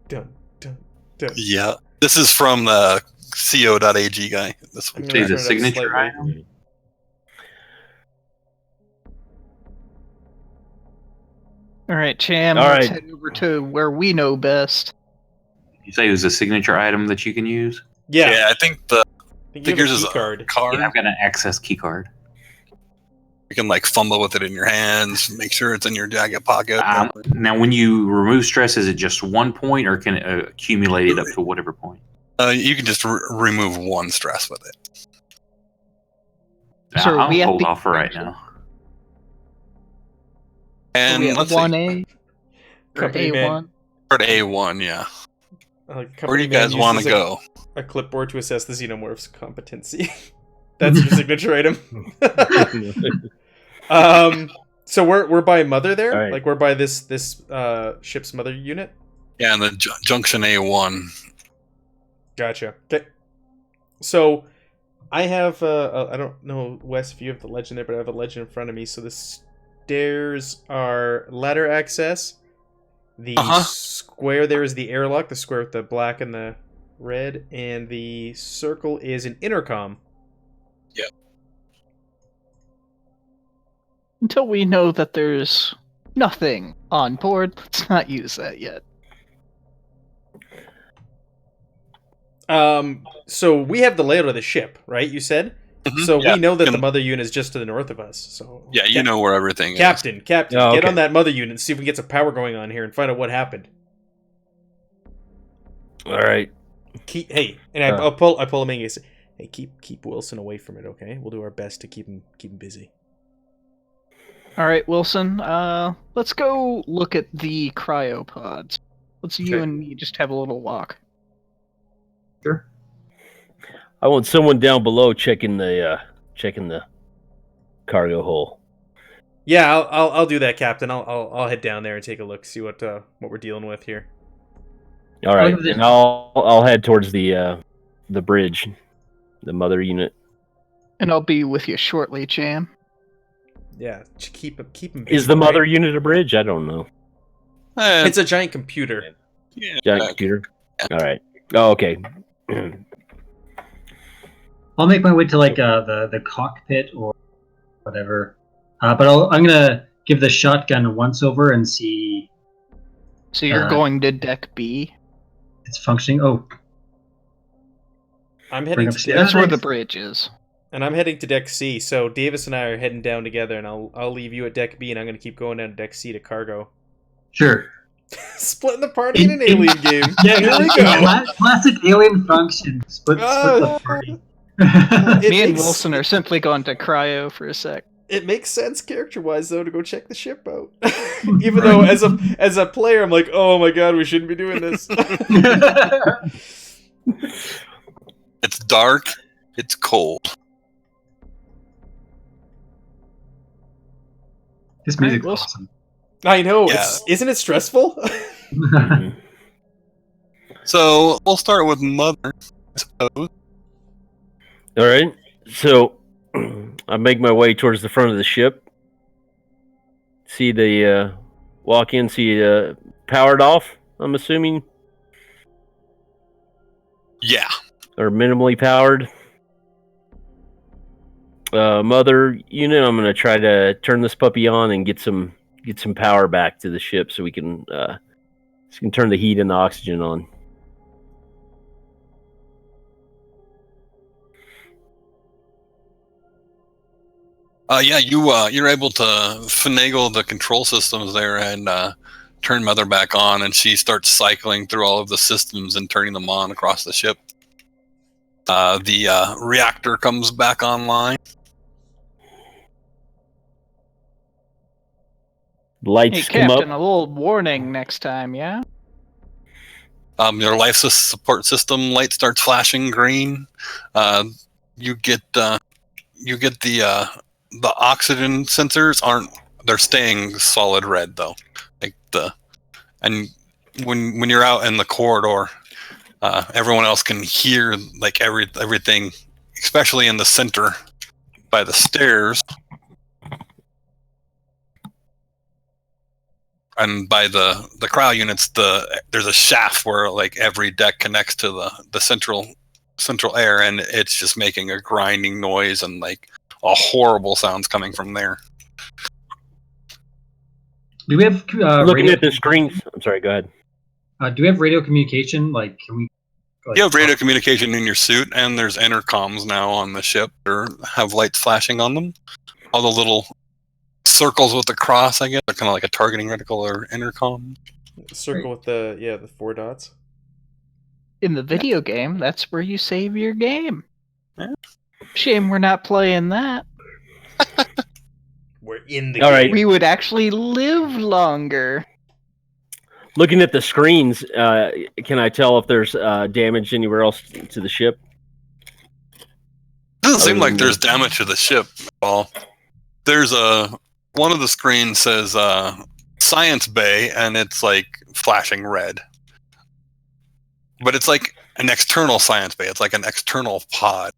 dun dun dun. Yeah, this is from the co.ag guy. This I'm one. gonna Is turn a it up signature slightly. item? All right, Cham, All let's right. head over to where we know best. You say it was a signature item that you can use? Yeah, Yeah, I think the I think you have figures a is key a card. card. Yeah, I've got an access key card. You can like fumble with it in your hands, make sure it's in your jacket pocket. Now, when you remove stress, is it just 1 point, or can it accumulate it up to whatever point? You can just remove 1 stress with it. So are I'll we at hold the off for right convention? now. And we at let's 1A or Company man. A1? for A1, yeah. Company Where do you man guys want to uses go? A clipboard to assess the xenomorph's competency. That's your signature item. So we're by mother there, All right. like we're by this ship's mother unit. Yeah, and the junction A1. Gotcha. Okay. So I have I don't know, Wes, if you have the legend there, but I have a legend in front of me. So the stairs are ladder access. The square there is the airlock, the square with the black and the red, and the circle is an intercom. Yep. Until we know that there's nothing on board, let's not use that yet. So we have the layout of the ship, right? You said. Mhm. So Yeah, we know that can- the mother unit is just to the north of us. So Yeah, you know where everything is. Captain, Oh, get okay. on that mother unit and see if we get some power going on here and find out what happened. All right. I'll pull him in and say, hey, keep Wilson away from it, okay? We'll do our best to keep him busy. All right, Wilson. Let's go look at the cryopods. Let's you Okay. and me just have a little walk. Sure. I want someone down below checking the cargo hole. Yeah, I'll do that, Captain. I'll head down there and take a look, see what we're dealing with here. All right, give this- and I'll head towards the bridge, the mother unit. And I'll be with you shortly, Jam. Yeah, keep him busy. Is the right? mother unit a bridge? I don't know. It's a giant computer. Yeah, Giant computer. All right. Oh, okay. I'll make my way to like the cockpit or whatever. But I'm gonna give the shotgun a once over and see So you're going to deck B. it's functioning. Oh, I'm Bring heading up to stairs. deck, That's where the bridge is. and I'm heading to deck C. So Davis and I are heading down together, and I'll leave you at deck B, and I'm gonna keep going down to deck C to cargo. sure. Splitting the party in an alien game. Yeah, Here we go. Classic alien function. Split the party. Me and makes- Wilson are simply going to cryo for a sec. It makes sense character-wise though to go check the ship out. Even though as a player I'm like, oh my god, we shouldn't be doing this. it's dark. It's cold. This music's Alright, awesome. I know. Yeah. Isn't it stressful? Mhm. So we'll start with Mother, I suppose. All right. So I make my way towards the front of the ship. See the walk in. See powered off. I'm assuming, Yeah. or minimally powered. Mother unit. I'm gonna try to turn this puppy on and get some power back to the ship so we can turn the heat and the oxygen on. Yeah, you're able to finagle the control systems there and turn Mother back on, and she starts cycling through all of the systems and turning them on across the ship. The reactor comes back online. Lights Hey, come Captain, up. a little warning next time, yeah? Your life support system light starts flashing green. You get the oxygen sensors they're staying solid red though. And when you're out in the corridor, everyone else can hear like everything, especially in the center by the stairs. And by the cryo units, there's a shaft where like every deck connects to the central air, and it's just making a grinding noise and like a horrible sounds coming from there. Do we have Looking radio? at the screens. I'm sorry. Go ahead. Do we have radio communication? Like, can we? Like, You have radio communication in your suit, and there's intercoms now on the ship or have lights flashing on them. All the little circles with the cross, I guess, are kind of like a targeting reticle or intercom. Circle with the 4 dots. In the video game, that's where you save your game. Yeah. Shame we're not playing that. We're in the All game. right. We would actually live longer. Looking at the screens, can I tell if there's damage anywhere else to the ship? Doesn't seem Other like than there's the- damage to the ship at all. There's one of the screens says Science Bay, and it's like flashing red. But it's like an external Science Bay. It's like an external pod.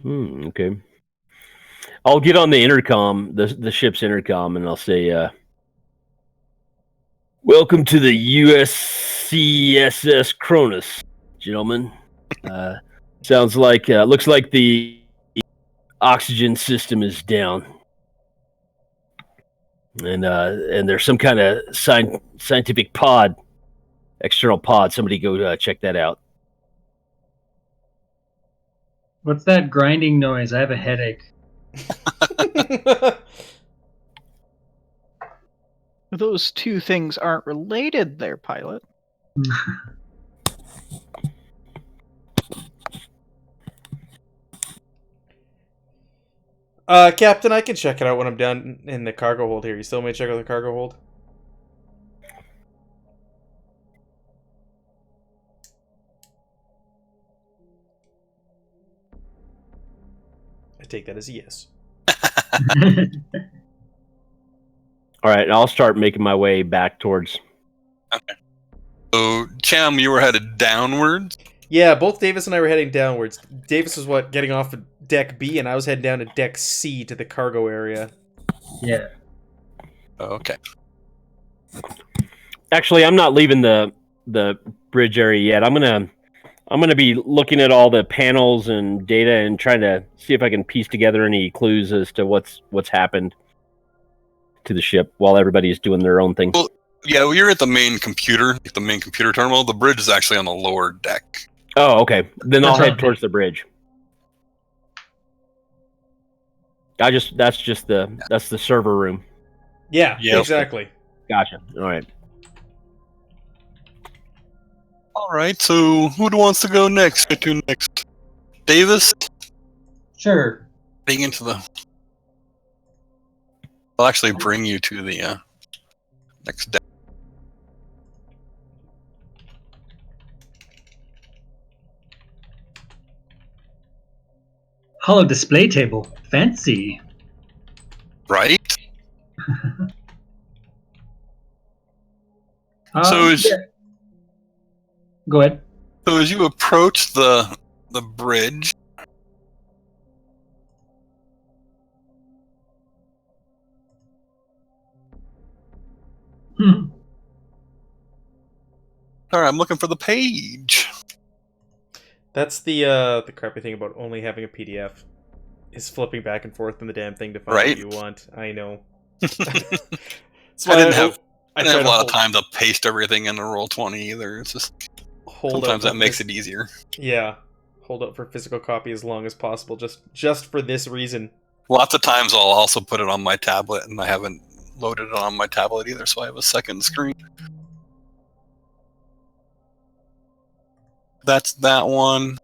Okay. I'll get on the intercom, the ship's intercom, and I'll say, "Welcome to the USCSS Cronus, gentlemen. Sounds like looks like the oxygen system is down, and there's some kind of scientific pod, external pod. Somebody go check that out." What's that grinding noise? I have a headache. Those two things aren't related there, pilot. Captain, I can check it out when I'm done in the cargo hold here. You still want me to check out the cargo hold? I take that as a yes. All right, I'll start making my way back towards. So, Cham, you were headed downwards. Yeah, both Davis and I were heading downwards. Davis was getting off of deck B, and I was heading down to deck C to the cargo area. Yeah. Okay. Actually, I'm not leaving the bridge area yet. I'm gonna be looking at all the panels and data and trying to see if I can piece together any clues as to what's happened to the ship while everybody's doing their own thing. Well, you're at the main computer, the main computer terminal. The bridge is actually on the lower deck. Oh, okay. Then I'll That's head okay. towards the bridge. That's the server room. Yeah, Yep. exactly. Gotcha. All right. All right. So, who wants to go next? Get to next. Davis. Sure. Getting into the. I'll actually bring you to the next deck. Hollow display table. Fancy. Right. Yeah. Go ahead. So as you approach the bridge, Hmm. all right, I'm looking for the page. That's the crappy thing about only having a PDF. Is flipping back and forth in the damn thing to find Right. what you want. I know. That's I why didn't have I a lot hold, of time to paste everything in the Roll20 either. It's just hold sometimes up that makes this- it easier. Yeah, hold up for physical copy as long as possible, just for this reason. Lots of times I'll also put it on my tablet, and I haven't loaded it on my tablet either, so I have a second screen. That's that one.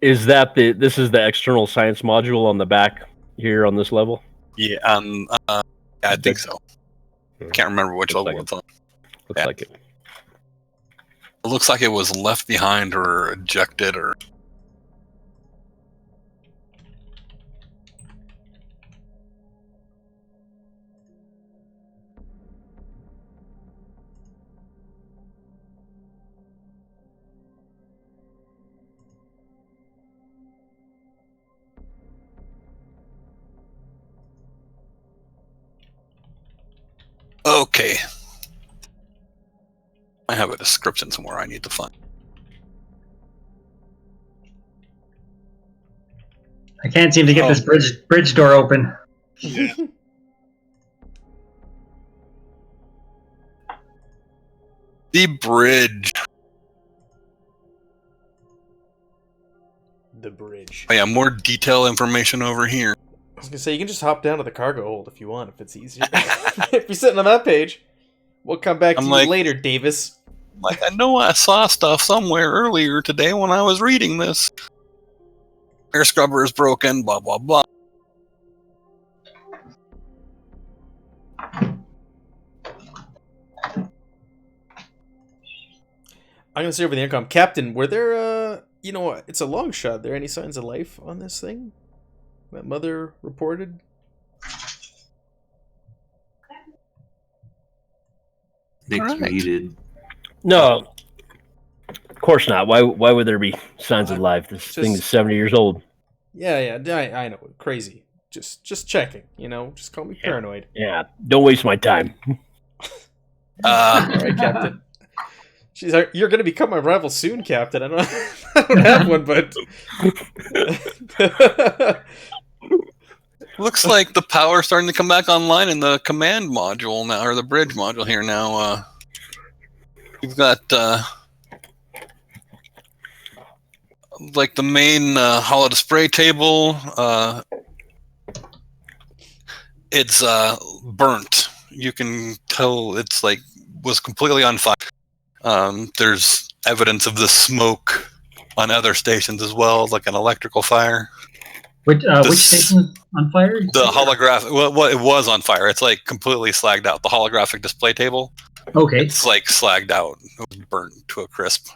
This is the external science module on the back here on this level? Yeah, yeah, I think so. Can't remember which Looks level like it's on. Looks Yeah. like it. It looks like it was left behind or ejected or. Okay. I have a description somewhere I need to find. I can't seem to get this bridge door open. The bridge. The bridge. Oh yeah, more detailed information over here. I was gonna say you can just hop down to the cargo hold if you want, if it's easier. If you're sitting on that page, we'll come back to you later, Davis. Like, I know I saw stuff somewhere earlier today when I was reading this. Air scrubber is broken, blah, blah, blah. I'm gonna say over the intercom, Captain, were there you know what, it's a long shot. Are there any signs of life on this thing that Mother reported? Nick's Alright. muted. No, of course not. Why would there be signs of life? This thing is 70 years old. Yeah, I know, crazy. Just checking, you know. Just call me paranoid. Yeah, don't waste my time. All right, Captain. She's like, "You're going to become my rival soon, Captain." I don't, I don't have one, but Looks like the power's starting to come back online in the command module now, or the bridge module here now. We've got like the main holo display table. It's burnt. You can tell it's like was completely on fire. There's evidence of the smoke on other stations as well, like an electrical fire. Which station is on fire? The holographic. Well, it was on fire. It's like completely slagged out. The holographic display table. Okay. It's like slagged out. It was burnt to a crisp.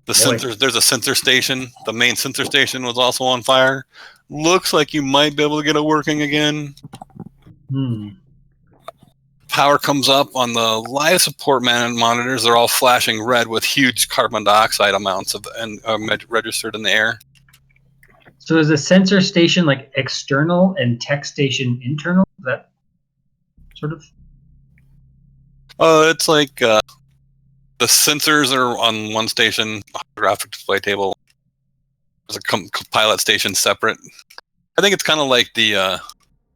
The sensors. There's a sensor station. The main sensor station was also on fire. Looks like you might be able to get it working again. Power comes up on the life support monitors. They're all flashing red with huge carbon dioxide amounts registered in the air. So is the sensor station like external and tech station internal? Is that sort of? It's like the sensors are on one station, graphic display table. There's a pilot station separate. I think it's kind of like the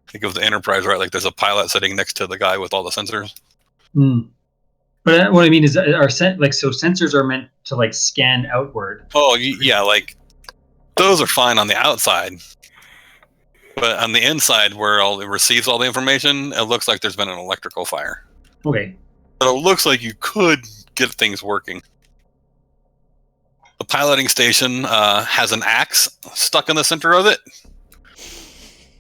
think of the Enterprise, right? Like there's a pilot sitting next to the guy with all the sensors. But what I mean is, so sensors are meant to like scan outward. Oh yeah, like those are fine on the outside, but on the inside where it receives all the information, it looks like there's been an electrical fire. Okay. But it looks like you could get things working. The piloting station has an axe stuck in the center of it.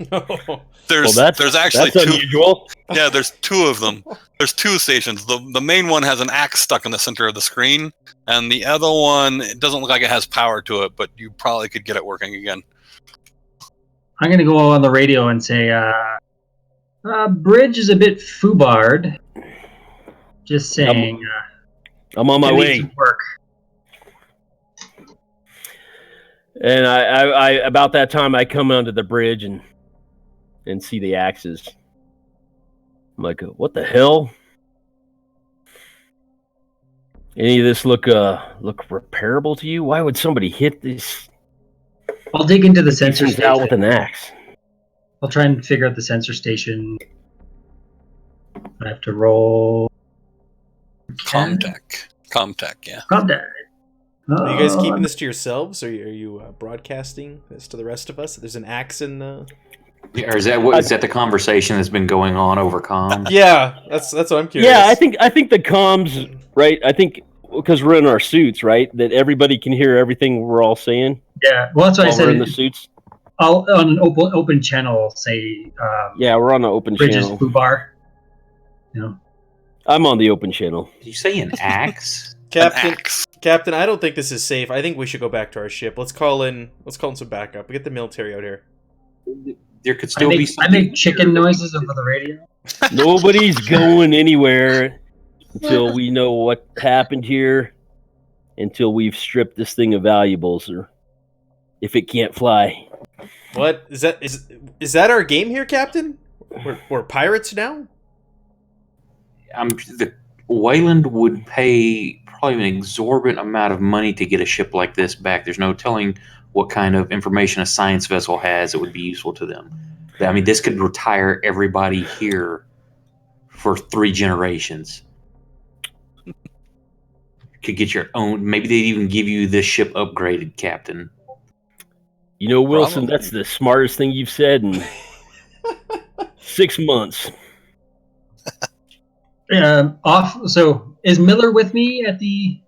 no. There's actually that's two. unusual. Yeah, there's two of them. There's two stations. The main one has an axe stuck in the center of the screen, and the other one, it doesn't look like it has power to it, but you probably could get it working again. I'm going to go on the radio and say, bridge is a bit foobarred. Just saying. I'm on my way. Work. And I about that time I come onto the bridge and see the axes. I'm like, what the hell? Any of this look repairable to you? Why would somebody hit this? I'll dig into the sensor station out with an axe. I'll try and figure out the sensor station. I have to roll. Comtech, yeah. Comtech. Are you guys keeping this to yourselves, or are you broadcasting this to the rest of us? There's an axe in. Or is that the conversation that's been going on over comms? Yeah, that's what I'm curious. Yeah, I think the comms, right? I think because we're in our suits, right? That everybody can hear everything we're all saying. Yeah, well, that's why I said we're in the suits. I'll on an open channel say. Yeah, we're on an open Bridges channel. Foobar. You know. I'm on the open channel. Did you say an axe? Captain, I don't think this is safe. I think we should go back to our ship. Let's call in some backup. We get the military out here. There could still be. I make chicken noises over the radio. Nobody's going anywhere until we know what happened here. Until we've stripped this thing of valuables, or if it can't fly. What is that? Is that our game here, Captain? We're pirates now. The Wayland would pay probably an exorbitant amount of money to get a ship like this back. There's no telling what kind of information a science vessel has that would be useful to them. I mean, this could retire everybody here for 3 generations. Could get your own. Maybe they'd even give you this ship upgraded, Captain. You know, Wilson, that's the smartest thing you've said in 6 months. So is Miller with me at the?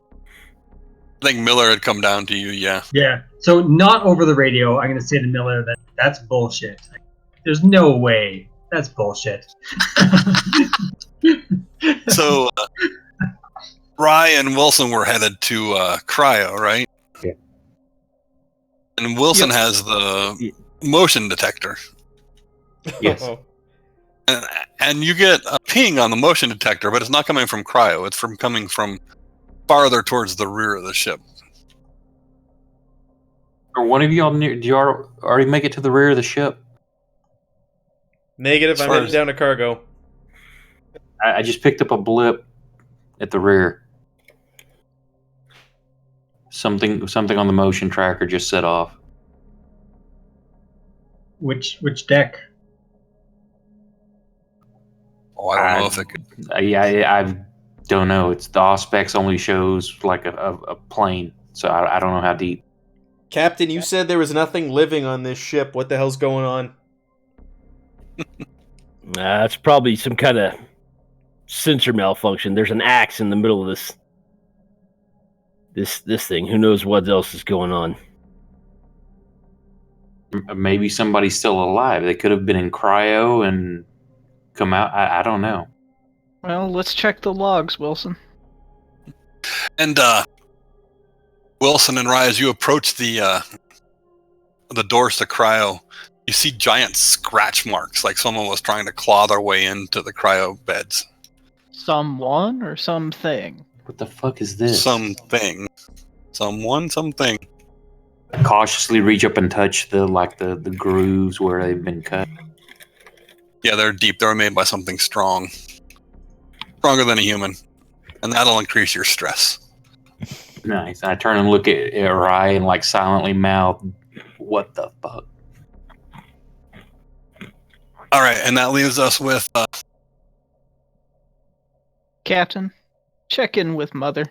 I think Miller had come down to you, yeah. Yeah. So not over the radio. I'm going to say to Miller that's bullshit. There's no way. That's bullshit. So Rye and Wilson were headed to cryo, right? Yeah. And Wilson has the motion detector. Yes. And you get a ping on the motion detector, but it's not coming from cryo. It's coming from farther towards the rear of the ship. Are one of y'all near? Do you already make it to the rear of the ship? Negative. I'm heading down to cargo. I just picked up a blip at the rear. Something on the motion tracker just set off. Which deck? Oh, I don't know if it could. I don't know. It's the Auspex only shows like a plane, so I don't know how deep. Captain, you said there was nothing living on this ship. What the hell's going on? It's probably some kind of sensor malfunction. There's an axe in the middle of this thing. Who knows what else is going on? Maybe somebody's still alive. They could have been in cryo and come out. I don't know. Well, let's check the logs, Wilson. And Wilson and Rye, as you approach the doors to cryo, you see giant scratch marks, like someone was trying to claw their way into the cryo beds. Someone or something? What the fuck is this? Something. Someone, something. Cautiously reach up and touch the grooves where they've been cut. Yeah, they're deep. They're made by something strong. Stronger than a human. And that'll increase your stress. Nice. I turn and look at Rye and like silently mouth, "What the fuck?" All right, and that leaves us with Captain, check in with Mother.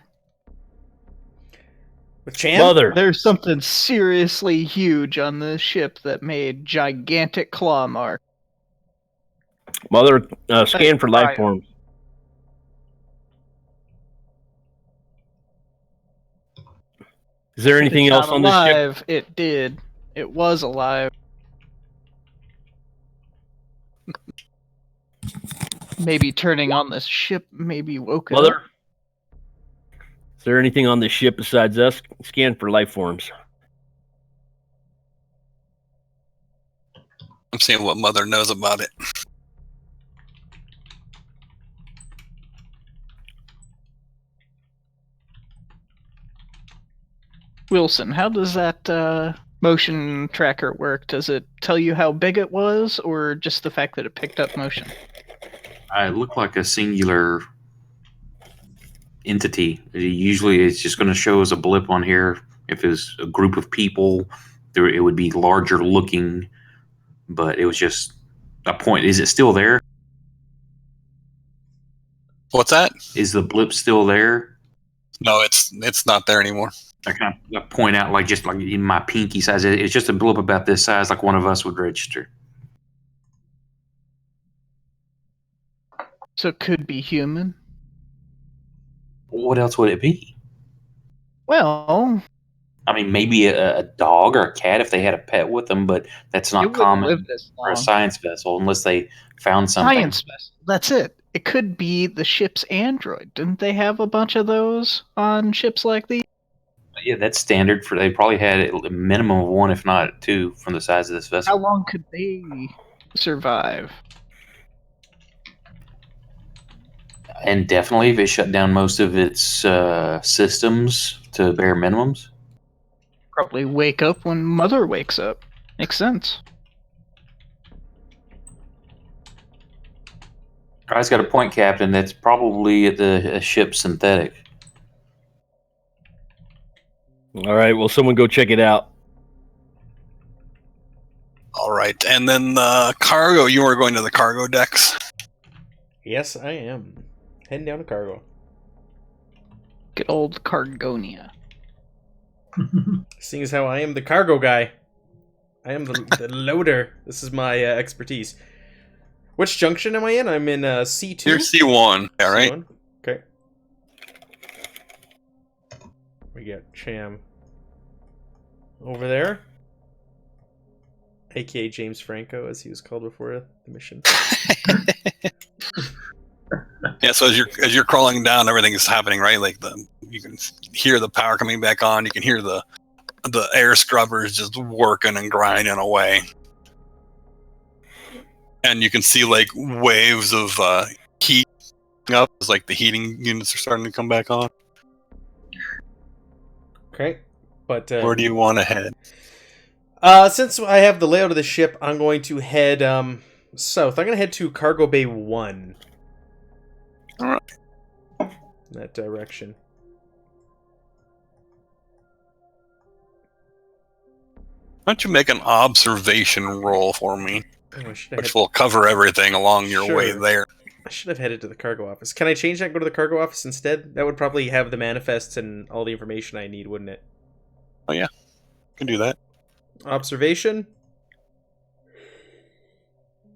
With Cham? Mother. There's something seriously huge on this ship that made gigantic claw marks. Mother, scan for life forms. Is there anything It's else not on this ship? alive. It did. It was alive. Maybe turning on the ship maybe woke it Mother, up. is there anything on this ship besides us? Scan for life forms. I'm seeing what Mother knows about it. Wilson, how does that motion tracker work? Does it tell you how big it was, or just the fact that it picked up motion? I look like a singular entity. Usually, it's just going to show us a blip on here. If it's a group of people, it would be larger looking. But it was just a point. Is it still there? What's that? Is the blip still there? No, it's not there anymore. I kind of point out, like just like in my pinky size. It's just a blip about this size, like one of us would register. So it could be human. What else would it be? Well, I mean, maybe a dog or a cat if they had a pet with them, but that's it not wouldn't common live this for a long. science vessel unless they found something. Science vessel. That's it. It could be the ship's android. Didn't they have a bunch of those on ships like these? Yeah, that's standard for. They probably had a minimum of one, if not two, from the size of this How vessel. long could they survive? And definitely, if it shut down most of its systems to bare minimums. Probably wake up when Mother wakes up. Makes sense. Guy's got a point, Captain. That's probably the ship synthetic. All right, well, someone go check it out. All right, and then cargo. You were going to the cargo decks. Yes, I am. Heading down to cargo. Good old Cargonia. Seeing as how I am the cargo guy. I am the loader. This is my expertise. Which junction am I in? I'm in C2? You're C1, yeah, right? C1? Okay. We got Cham over there. AKA James Franco, as he was called before the mission. Yeah, so as you're crawling down, everything is happening, right? Like you can hear the power coming back on. You can hear the air scrubbers just working and grinding away, and you can see like waves of heat up as like the heating units are starting to come back on. Okay, but Where do you want to head? since I have the layout of the ship, I'm going to head south. I'm going to head to Cargo Bay 1. All right. That direction. don't you make an observation roll for me, Oh, I should have which will cover everything along your way Sure. there. I should have headed to the cargo office. Can I change that and go to the cargo office instead? That would probably have the manifests and all the information I need, wouldn't it? Oh yeah, can do that. Observation?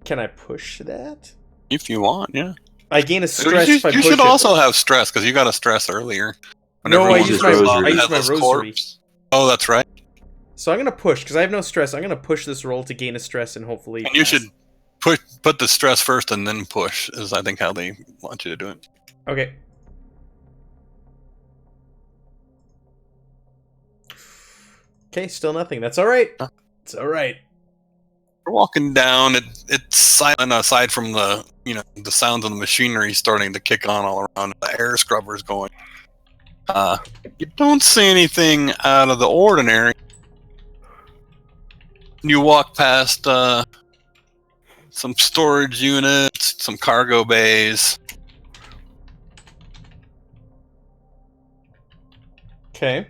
Can I push that? If you want, yeah. I gain a stress if I You push should it. also have stress because you got a stress earlier. No, Whenever I one use my- goes off, I it use has my this rosary. corpse. Oh, that's right. So I'm gonna push because I have no stress. I'm gonna push this roll to gain a stress and hopefully. And you pass. should put the stress first and then push. Is I think how they want you to do it. Okay. Okay, still nothing. That's all right. Huh. It's all right. We're walking down. It's silent aside from the the sounds of the machinery starting to kick on all around. The air scrubbers going. You don't see anything out of the ordinary. You walk past some storage units, some cargo bays. Okay.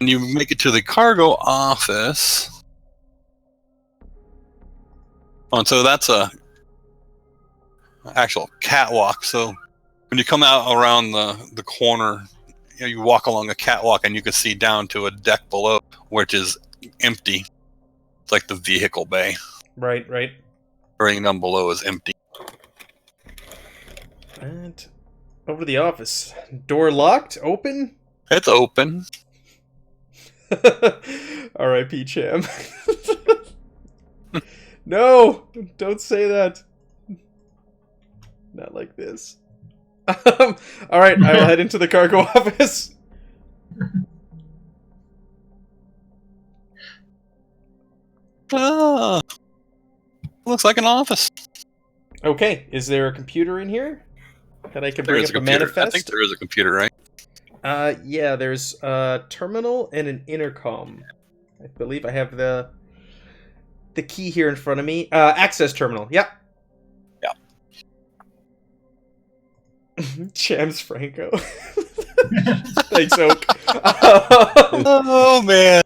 And you make it to the cargo office. Oh, and so that's a actual catwalk. So when you come out around the corner, you walk along a catwalk and you can see down to a deck below, which is empty. It's like the vehicle bay. Right. Everything down below is empty. And over to the office. Door locked. Open. It's open. R.I.P. Cham. No, don't say that. Not like this. All right, I will head into the cargo office. Ah, looks like an office. Okay, is there a computer in here that I can There bring is up a a computer. manifest? I think there is a computer, right? Yeah, there's a terminal and an intercom. I believe I have the key here in front of me. Access terminal. Yep. Yeah. Cham's Franco. Thanks, Oak. Oh man.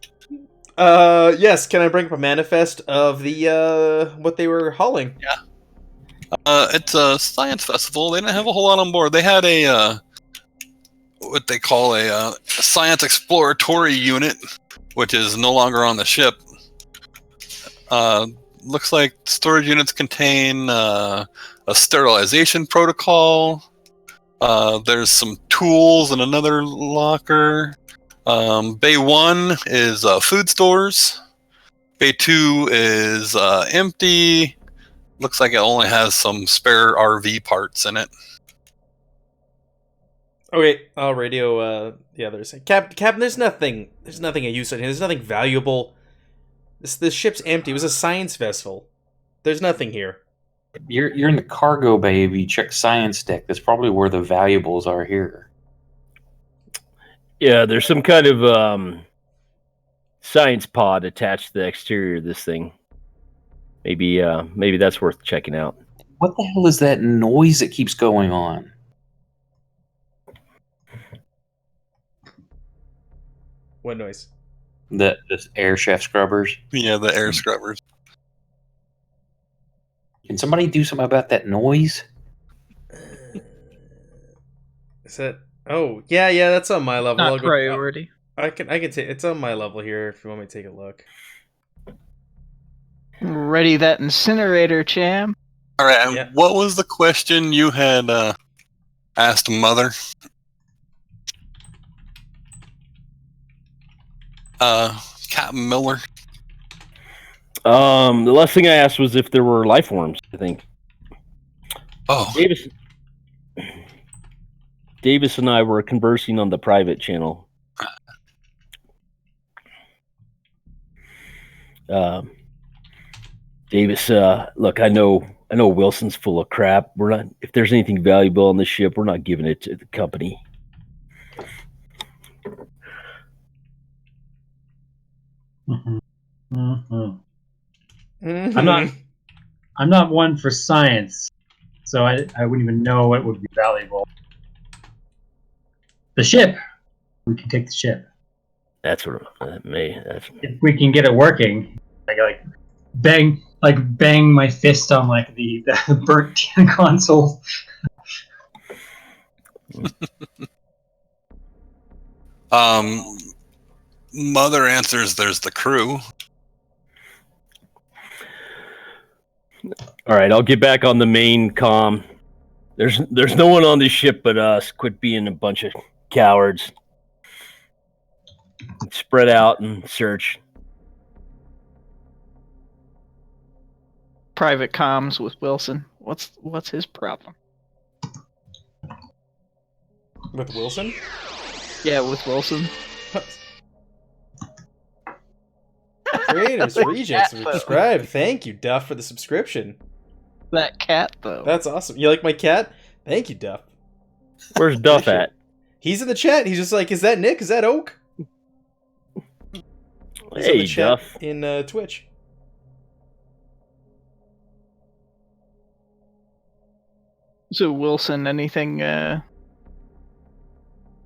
Yes. Can I bring up a manifest of the what they were hauling? It's a science festival. They didn't have a whole lot on board. They had a what they call a science exploratory unit, which is no longer on the ship. Looks like storage units contain a sterilization protocol. There's some tools in another locker. Bay 1 is food stores. Bay 2 is empty. Looks like it only has some spare RV parts in it. Okay, I'll radio the others. Captain, there's nothing of use in here. There's nothing valuable. This ship's empty. It was a science vessel. There's nothing here. You're in the cargo bay. If you check science deck, that's probably where the valuables are here. Yeah, there's some kind of science pod attached to the exterior of this thing. Maybe that's worth checking out. What the hell is that noise that keeps going on? What noise? The air shaft scrubbers. Yeah, the air scrubbers. Can somebody do something about that noise? Is that? Oh, yeah, that's on my level. I'll Not go- priority. I can take. It's on my level here. If you want me to take a look. Ready that incinerator, Cham. All right. And Yeah. what was the question you had asked Mother? Captain Miller. The last thing I asked was if there were life forms. I think Oh, Davis and I were conversing on the private channel. Davis, look, I know Wilson's full of crap. We're not. If there's anything valuable on the ship, we're not giving it to the company. I'm not one for science, so I wouldn't even know what would be valuable. The ship, we can take the ship That's what that's if we can get it working. like bang my fist on like the burnt console. Mother answers, there's the crew. All right, I'll get back on the main comm. There's no one on this ship but us. Quit being a bunch of cowards. Spread out and search. Private comms with Wilson. What's his problem? With Wilson? Yeah, with Wilson. Creators, The rejects, cat, though. subscribe. Thank you, Duff, for the subscription. That cat, though. That's awesome. You like my cat? Thank you, Duff. Where's Duff at? He's in the chat. He's just like, is that Nick? Is that Oak? He's in Hey, the chat Duff. in Twitch. So, Wilson, anything in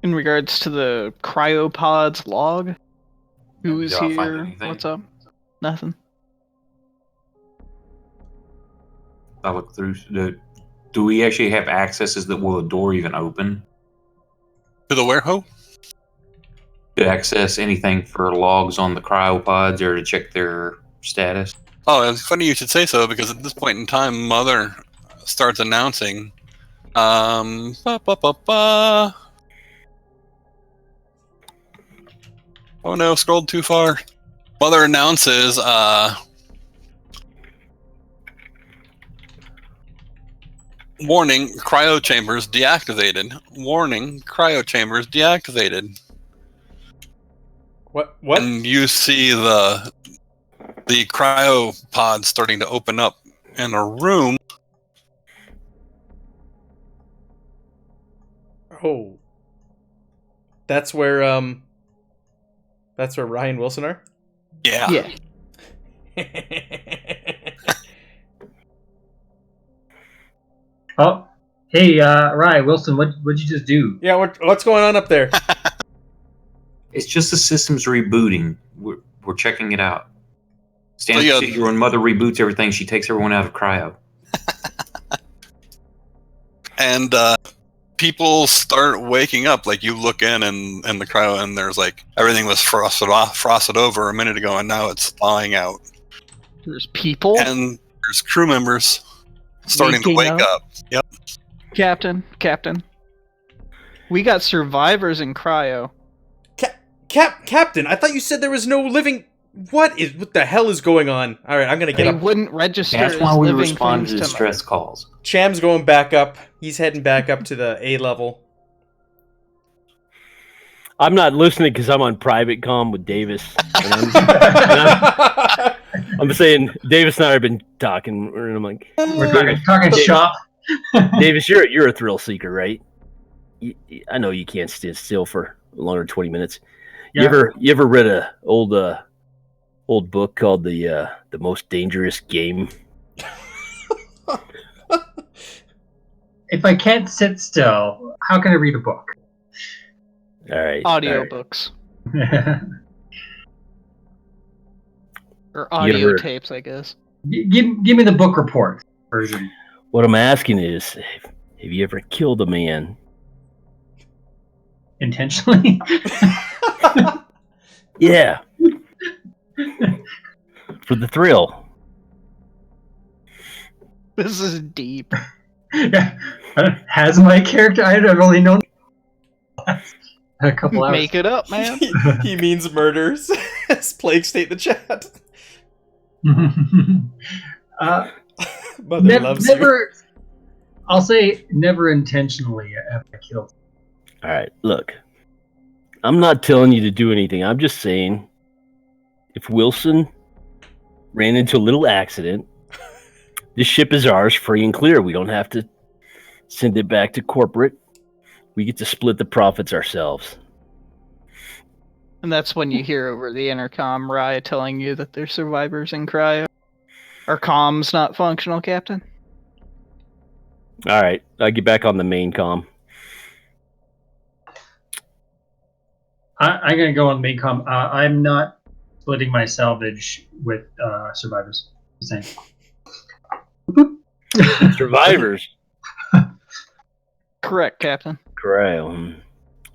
regards to the cryopods log? Who's Did I find here? anything? What's up? Nothing. I look through. Do we actually have accesses that will the door even open To the warehouse? to access anything for logs on the cryopods or to check their status? Oh, it's funny you should say so, because at this point in time, Mother starts announcing, ba, ba, ba, ba. Oh no, scrolled too far. Mother announces, warning, cryo chambers deactivated. Warning, cryo chambers deactivated. What? And you see the cryo pod starting to open up in a room. Oh. That's where Ryan Wilson are? Yeah. Yeah. Oh, hey, Ryan Wilson, what'd you just do? Yeah, what's going on up there? It's just the system's rebooting. We're checking it out. Standard So, yeah. procedure, when Mother reboots everything, she takes everyone out of cryo. And people start waking up. Like, you look in and the cryo, and there's like everything was frosted over a minute ago, and now it's thawing out. There's people. And there's crew members starting to Waking wake up. Yep. Captain. We got survivors in cryo. Captain, I thought you said there was no living. What the hell is going on? All right, I'm gonna get They up. wouldn't register That's as why we living respond to things distress calls. Cham's going back up. He's heading back up to the A level. I'm not listening because I'm on private comm with Davis. And I'm saying Davis and I have been talking, and I'm like, We're talking shop. Davis, you're a thrill seeker, right? I know you can't stand still for longer than 20 minutes. Yeah. You ever read a old book called the Most Dangerous Game? If I can't sit still, how can I read a book? All right. Audiobooks. Or You audio ever- tapes, I guess. Give me the book report version. What I'm asking is, have you ever killed a man? Intentionally? Yeah. For the thrill. This is deep. Yeah. Has my character? I don't really know. A couple hours. Make it up, man. he means murders. As Plague State in the chat. Mother loves you. never. I'll say never intentionally have I killed. All right, look. I'm not telling you to do anything. I'm just saying, if Wilson ran into a little accident, this ship is ours, free and clear. We don't have to send it back to corporate. We get to split the profits ourselves. And that's when you hear over the intercom Raya telling you that there's survivors in cryo. Are comms not functional, Captain? All right, I'll get back on the main comm. I'm going to go on main comm. I'm not splitting my salvage with survivors. Same. Survivors. Correct, Captain. Cryo.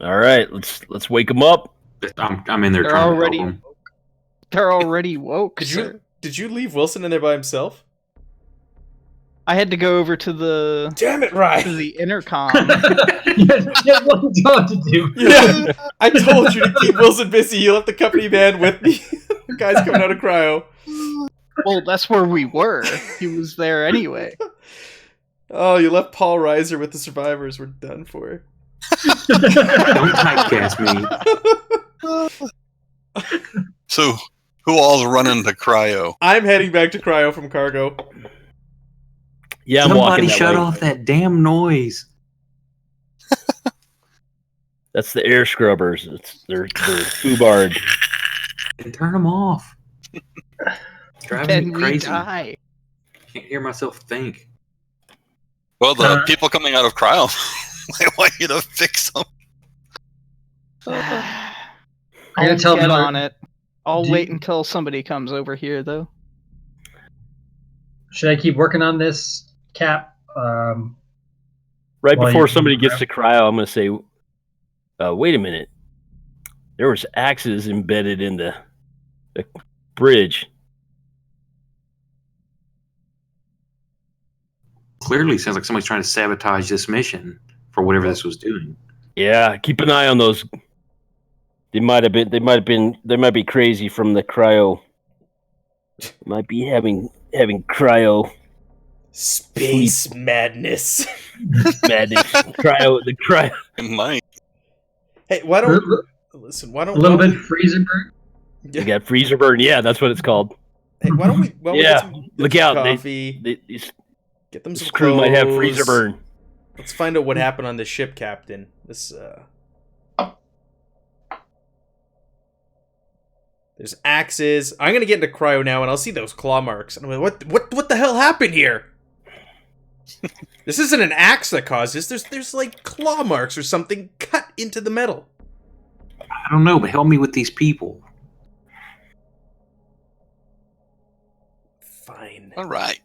All right, let's wake them up. I'm in there They're trying already- to help 'em. They're already woke. Did you leave Wilson in there by himself? I had to go over to the Damn it, Rye! intercom. You had one job to do. Yeah, I told you to keep Wilson busy. You left the company van with the guys coming out of cryo. Well, that's where we were. He was there anyway. Oh, you left Paul Reiser with the survivors. We're done for. Don't typecast me. So, who all's running to cryo? I'm heading back to cryo from cargo. Yeah, I'm Somebody walking that shut way. off that damn noise. That's the air scrubbers. They're foobarred. And turn them off. Driving Then me we crazy. die. Can't hear myself think. Well, the people coming out of cryo, I want you to fix them. I I'll gotta tell get them on it. I'll Do- wait until somebody comes over here, though. Should I keep working on this, Cap? Right Well, before you- somebody gets to cryo, I'm going to say, wait a minute. There was axes embedded in the bridge. Clearly sounds like somebody's trying to sabotage this mission for whatever this was doing. Yeah, keep an eye on those. They might be crazy from the cryo. Might be having cryo Space madness. madness. The cryo. Night. Hey, why a don't listen? Why don't little why bit don't freezer burn. we- You got freezer burn. Yeah, that's what it's called. Hey, why don't we? Why don't we Yeah, get some look out, Coffee. These Get them some crew might have clothes. freezer burn. Let's find out what happened on this ship, Captain. There's axes. I'm gonna get into cryo now, and I'll see those claw marks. And I'm like, what the hell happened here? This isn't an axe that caused this. There's like claw marks or something cut into the metal. I don't know, but help me with these people. Fine. All right.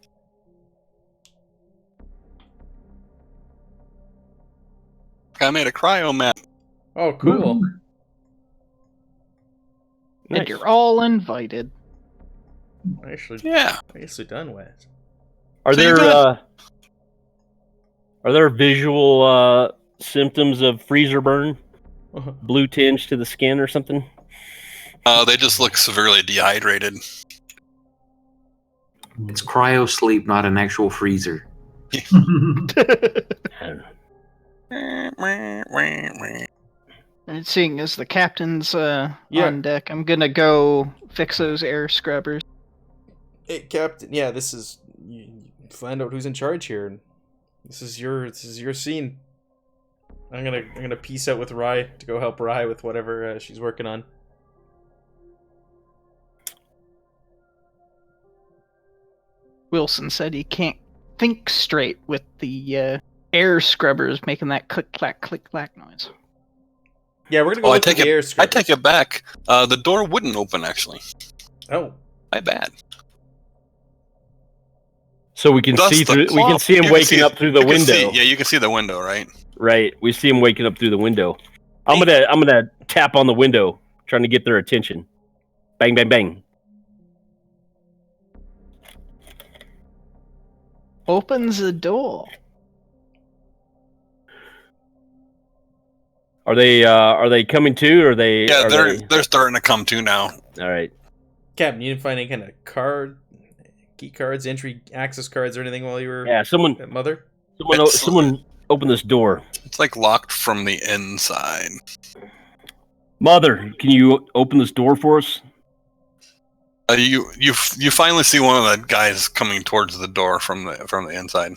I made a cryo map. Oh, cool. Nice. And you're all invited. Actually, Yeah. nicely done, Wes. Are So you're there visual symptoms of freezer burn? Blue tinge to the skin or something? They just look severely dehydrated. It's cryo sleep, not an actual freezer. I don't know. And seeing as the captain's Yeah. on deck, I'm gonna go fix those air scrubbers. Hey, Captain. Yeah, this is you find out who's in charge here. This is your scene. I'm gonna peace out with Rye to go help Rye with whatever she's working on. Wilson said he can't think straight with the air scrubbers making that click clack noise. Yeah, we're gonna go Oh, I look at take the air I scrubbers. take it back. The door wouldn't open, actually. Oh, My bad. So we can Thus see the through. We can clock. see him You can waking see- up through the You can window. see- yeah, you can see the window, right? Right. We see him waking up through the window. I'm gonna tap on the window, trying to get their attention. Bang, bang, bang. Opens the door. Are they coming to? Or are they? Yeah, are they're starting to come to now. All right. Captain, you didn't find any kind of key cards, entry access cards, or anything while you were Yeah. Someone at Mother? someone open this door. It's like locked from the inside. Mother, can you open this door for us? You finally see one of the guys coming towards the door from the inside.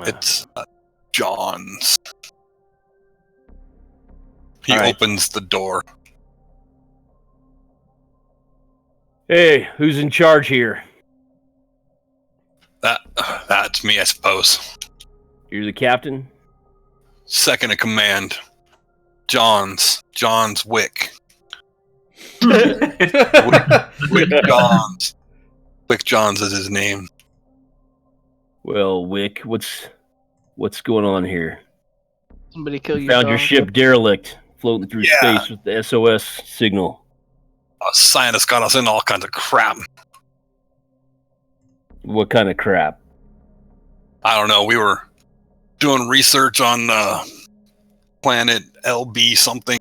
It's John's. He All right. opens the door. Hey, who's in charge here? That's me, I suppose. You're the captain? Second in command, John's Wick. Wick Johns. Wick Johns is his name. Well, Wick, what's going on here? Somebody kill you. Found your ship derelict floating through Yeah. space with the SOS signal. Scientists got us in all kinds of crap. What kind of crap? I don't know. We were doing research on planet LB something.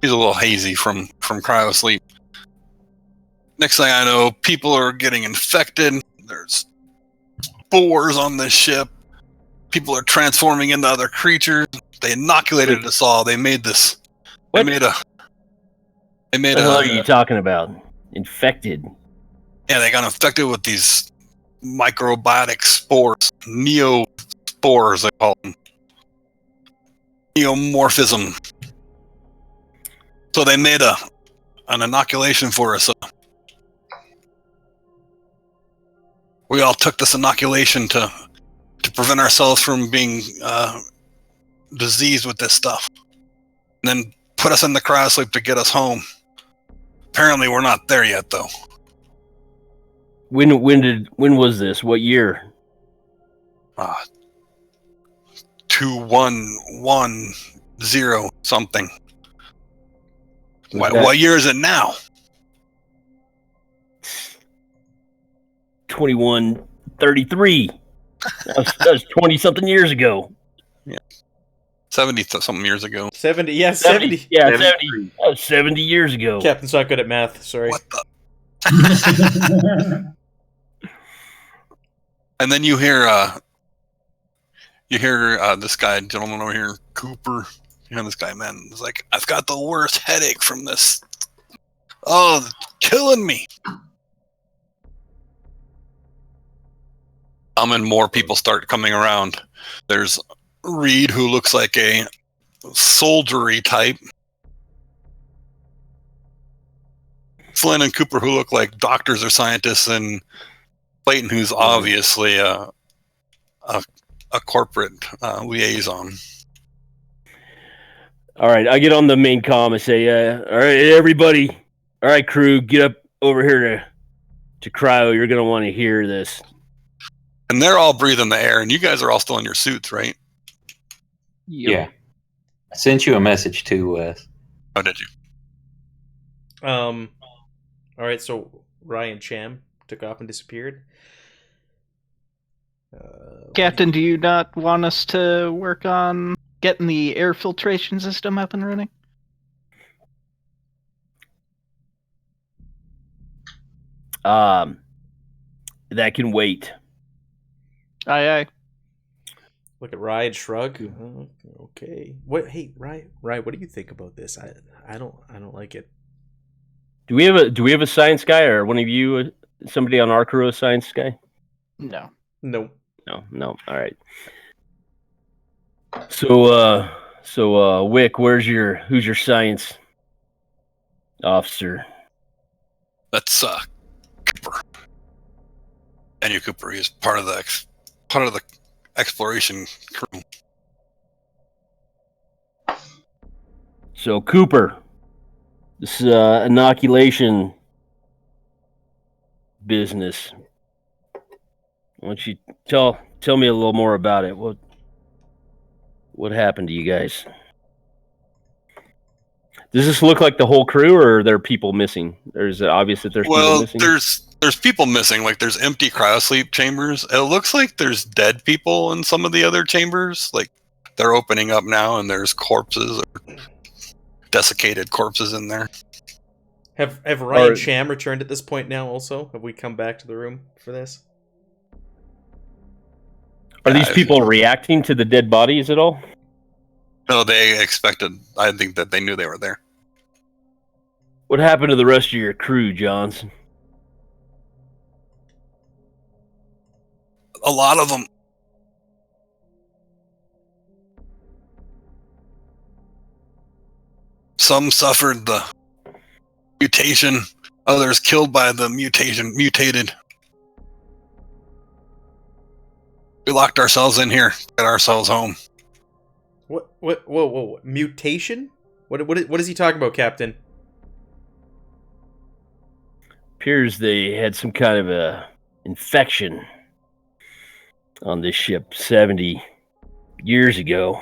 He's a little hazy from cryo sleep. Next thing I know, people are getting infected. There's spores on this ship. People are transforming into other creatures. They inoculated us all. They made this. What? They made What the hell are you talking about? Infected? Yeah, they got infected with these microbiotic spores. Neospores, they call them. Neomorphism. So they made an inoculation for us. We all took this inoculation to prevent ourselves from being diseased with this stuff. And then put us in the cryosleep to get us home. Apparently we're not there yet, though. When was this? What year? 2110 something. Was What, that- what year is it now? 2133. That was 20-something years ago. 70 something years ago. 70, yeah, 70. Yeah, 70. That was 70 years ago. Captain's not good at math, sorry. What the? And then you hear this guy, gentleman over here, Cooper. You know this guy, man. He's like, I've got the worst headache from this. Oh, it's killing me. And more people start coming around. There's Reed, who looks like a soldiery type. Flynn and Cooper, who look like doctors or scientists, and Clayton, who's obviously a corporate liaison. All right, I get on the main comm and say, all right, everybody, all right, crew, get up over here to cryo. You're going to want to hear this. And they're all breathing the air, and you guys are all still in your suits, right? Yeah. I sent you a message too, Wes. Oh, did you? All right, so Ryan Cham took off and disappeared. Captain, do you not want us to work on getting the air filtration system up and running? That can wait. Aye, aye. Look at Ryan shrug. Okay. What? Hey, Ryan, what do you think about this? I don't like it. Do we have a science guy, or one of you, somebody on our crew, a science guy? No. No. No. All right. So, Wick, who's your science officer? That's Cooper. Daniel Cooper. He's part of the exploration crew. So, Cooper, this inoculation business. Why don't you tell me a little more about it? What happened to you guys? Does this look like the whole crew, or are there people missing? There's obvious that there's people missing. There's people missing. Like, there's empty cryosleep chambers. It looks like there's dead people in some of the other chambers. Like, they're opening up now, and there's corpses, or desiccated corpses in there. Have Ryan Cham returned at this point now? Also, have we come back to the room for this? Are these people reacting to the dead bodies at all? No, they expected. I think that they knew they were there. What happened to the rest of your crew, Johns? A lot of them. Some suffered the mutation. Others killed by the mutated. We locked ourselves in here, got ourselves home. What? Whoa. Mutation? What is he talking about, Captain? Appears they had some kind of a infection on this ship 70 years ago.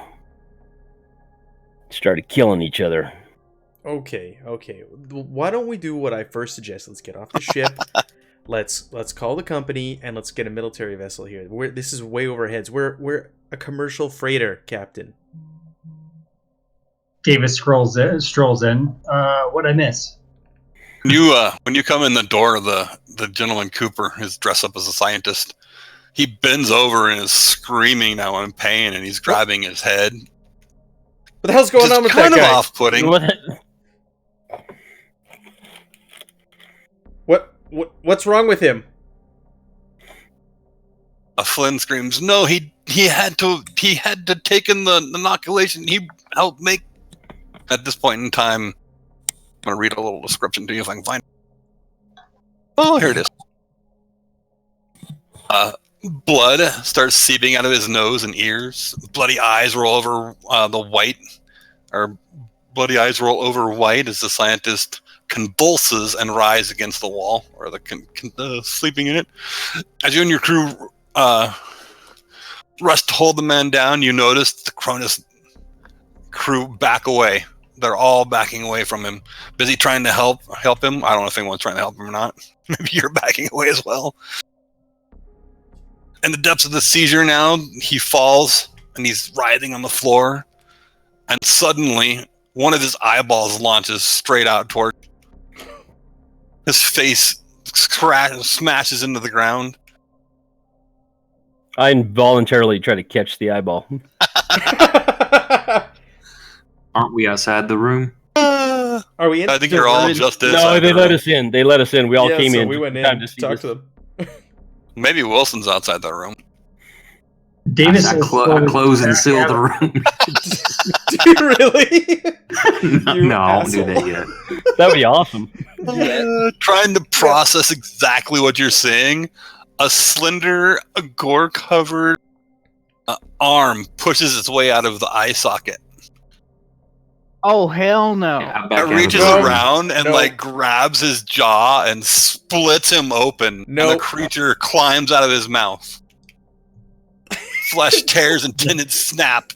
Started killing each other. Okay. Why don't we do what I first suggested? Let's get off the ship. Let's call the company and let's get a military vessel here. This is way over our heads. We're a commercial freighter, Captain. Davis strolls in. What'd I miss? When you come in the door, the gentleman Cooper is dressed up as a scientist. He bends over and is screaming now in pain, and he's grabbing his head. What the hell's going on with that guy? Kind of off-putting. What's wrong with him? Flynn screams, "No, he had to take in the inoculation. He helped make." At this point in time, I'm gonna read a little description to you if I can find it. Oh, here it is. Blood starts seeping out of his nose and ears. Bloody eyes roll over bloody eyes roll over white as the scientist convulses and rise against the wall, or the sleeping in it. As you and your crew rush to hold the man down, you notice the Cronus crew back away. They're all backing away from him, busy trying to help him. I don't know if anyone's trying to help him or not. Maybe you're backing away as well. In the depths of the seizure now, he falls and he's writhing on the floor. And suddenly, one of his eyeballs launches straight out toward his face, smashes into the ground. I involuntarily try to catch the eyeball. Aren't we outside the room? Are we in? I think you're all just inside. No, they let us in. They let us in. We all came so in. we went in Time to see talk this. to them. Maybe Wilson's outside the room. Davis I close and seal the room. Do you really? No, I won't do that yet. That'd be awesome. Trying to process exactly what you're seeing, a slender, gore-covered arm pushes its way out of the eye socket. Oh, hell no. Yeah, It reaches around and grabs his jaw and splits him open. And the creature climbs out of his mouth. Flesh tears and tendons snap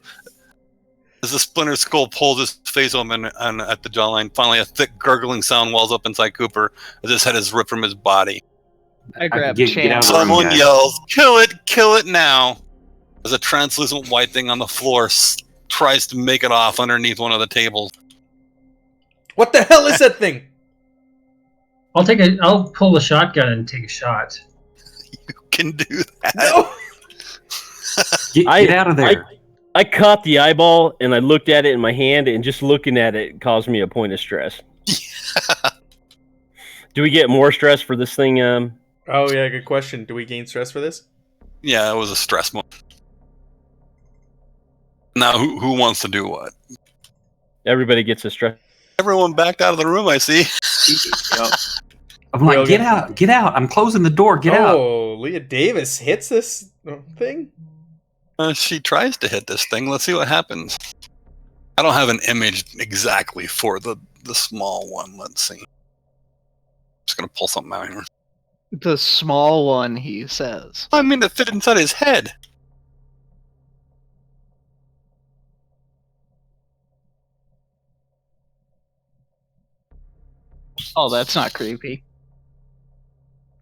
as the splintered skull pulls his face open and at the jawline. Finally, a thick gurgling sound wells up inside Cooper as his head is ripped from his body. I grab get out Chance. of the room, Someone guys. yells, kill it now! As a translucent white thing on the floor tries to make it off underneath one of the tables. What the hell is that thing? I'll pull the shotgun and take a shot. You can do that. No. Get out of there. I caught the eyeball and I looked at it in my hand, and just looking at it caused me a point of stress. Do we get more stress for this thing? Oh yeah, good question. Do we gain stress for this? Yeah, it was a stress moment. Now, who wants to do what? Everybody gets a stress. Everyone backed out of the room, I see. I'm like, get out. I'm closing the door. Get out. Oh, Leah Davis hits this thing? She tries to hit this thing. Let's see what happens. I don't have an image exactly for the small one. Let's see. Just going to pull something out here. The small one, he says. I mean, to fit inside his head. Oh, that's not creepy.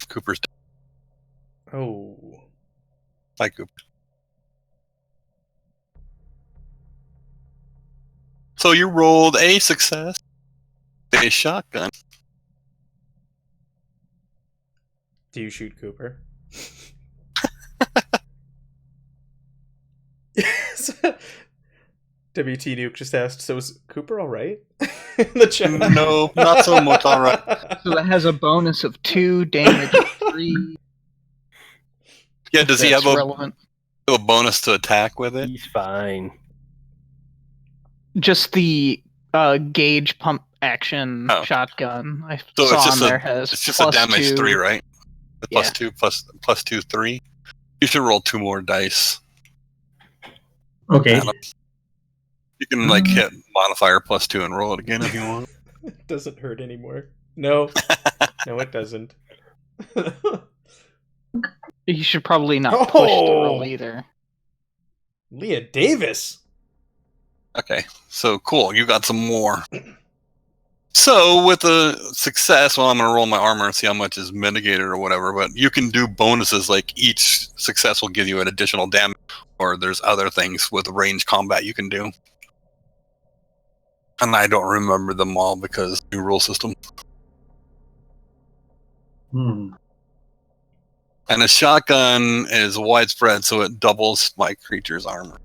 Cooper's Oh. Hi, Cooper. So you rolled a success. A shotgun. Do you shoot Cooper? WT Nuke just asked, so is Cooper alright? In the chat. No, not so much alright. So that has a bonus of 2, damage of 3. Yeah, does he have relevant? a bonus to attack with it? He's fine. Just the gauge pump action shotgun I So saw it's just on there has it's just a damage 2. 3, right? The Yeah. plus 2, 3. You should roll 2 more dice. Okay. You can like hit modifier +2 and roll it again if you want. It doesn't hurt anymore. No. No, it doesn't. You should probably not push the roll Oh! either. Leah Davis. Okay, so cool. You got some more. So with a success, well, I'm going to roll my armor and see how much is mitigated or whatever, but you can do bonuses like each success will give you an additional damage, or there's other things with range combat you can do. And I don't remember them all because new rule system. Hmm. And a shotgun is widespread, so it doubles my creature's armor.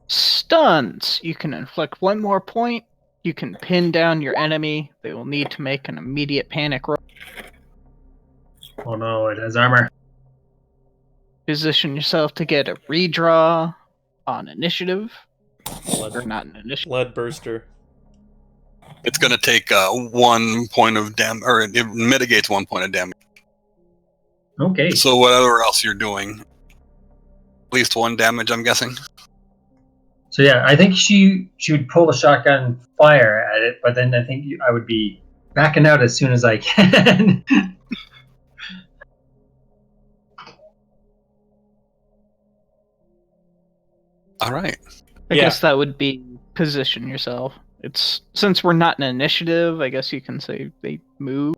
Stuns. You can inflict 1 more point. You can pin down your enemy. They will need to make an immediate panic roll. Oh no, it has armor. Position yourself to get a redraw on initiative. Or Blood, not an initiative. blood burster. It's going to take 1 point of damage, or it mitigates 1 point of damage. Okay. So whatever else you're doing, at least 1 damage, I'm guessing. So yeah, I think she would pull the shotgun, fire at it, but then I think I would be backing out as soon as I can. All right. I Yeah. guess that would be position yourself. It's since we're not an initiative, I guess you can say they move.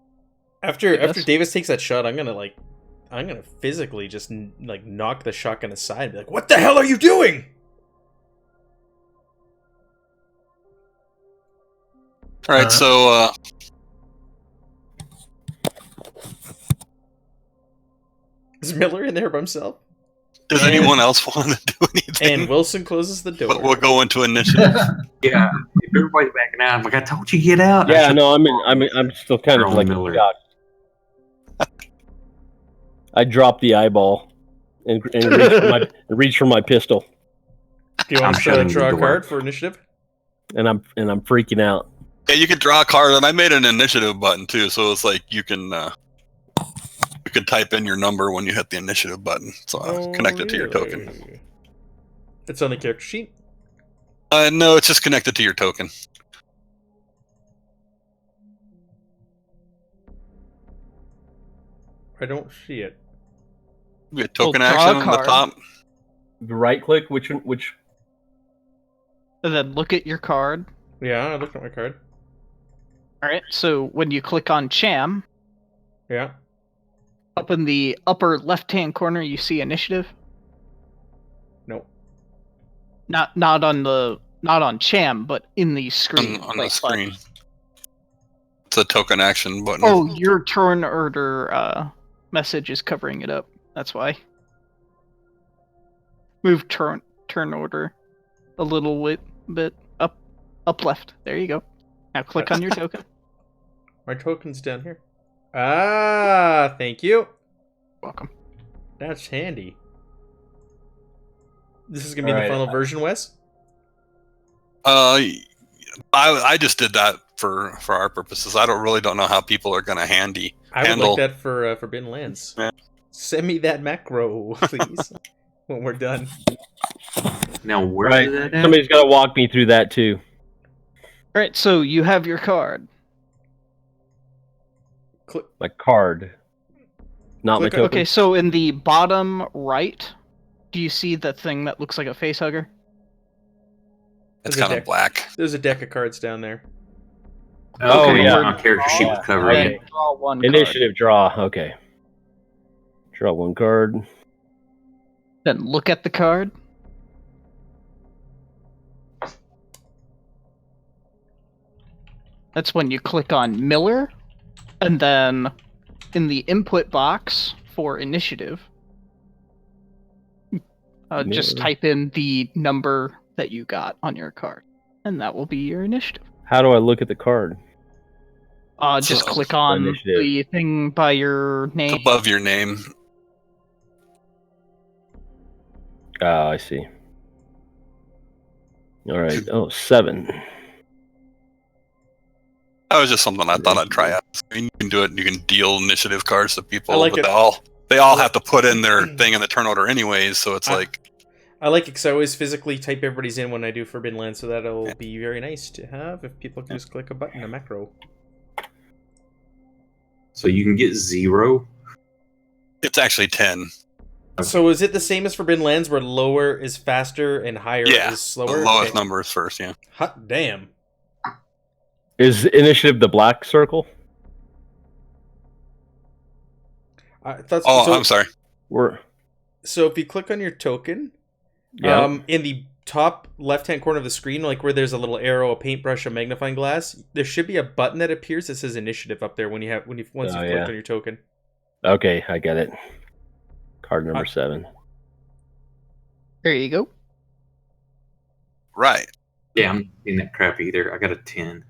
After Yes. Davis takes that shot, I'm gonna physically just like knock the shotgun aside and be like, "What the hell are you doing?" All right, so Is Miller in there by himself? does anyone else want to do anything? And Wilson closes the door. But we'll go into initiative. Yeah, if everybody's backing out, I'm like, I told you get out. I Yeah, should- no, I'm still kind of Colonel like Miller. shocked. I dropped the eyeball and reached for my pistol, Do you want I'm to shutting the draw a door. card for initiative? and I'm freaking out. Yeah, you can draw a card, and I made an initiative button too, so it's like you can type in your number when you hit the initiative button. So connect it to your token. Really? It's on the character sheet. No, it's just connected to your token. I don't see it. Be a token Well, draw action a on the card. top. Right click, which And then look at your card. Yeah, I looked at my card. Alright, so when you click on Cham, Yeah. up in the upper left-hand corner you see initiative. No. Not on Cham, but in the screen. On the like, screen. It's a token action button. Oh, your turn order message is covering it up. That's why. Move turn order a little bit up left. There you go. Now click on your token. My token's down here. Ah, thank you. Welcome. That's handy. This is gonna be All the right. final version, Wes? I just did that for our purposes. I don't know how people are gonna I would handle. like that for Forbidden Lands. Yeah. Send me that macro, please, when we're done. Now, where right, is that at? somebody's got to walk me through that too. Alright, so you have your card. My card, not Click my on- token. Okay, so in the bottom right, do you see the thing that looks like a face hugger? It's There's a kind of deck. black. There's a deck of cards down there. Oh, Okay, yeah. my character sheet was covering Okay. it. Draw one Initiative draw. Okay. Draw one card. card. Then look at the card. That's when you click on Miller, and then in the input box for initiative, just Miller. type in the number that you got on your card, and that will be your initiative. How do I look at the card? Just So- click on Initiative. the thing by your It's name. above your name. Ah, I see. All right. Oh, 7. That was just something I thought I'd try out. I mean, you can do it. You can deal initiative cards to people, I like but it. they all have to put in their thing in the turn order anyways. So it's I- like I like it because I always physically type everybody's in when I do Forbidden Lands, so that'll be very nice to have if people can just click a button, a macro. So you can get 0. It's actually 10. So is it the same as Forbidden Lands, where lower is faster and higher Yeah, is slower? the lowest Okay. number is first, yeah. Hot damn. Is initiative the black circle? That's, I'm sorry. So if you click on your token, Yeah. in the top left-hand corner of the screen, like where there's a little arrow, a paintbrush, a magnifying glass, there should be a button that appears that says initiative up there once you've clicked on your token. Okay, I get it. Card number 7. There you go. Right. Yeah, I'm not seeing that crap either. I got a 10.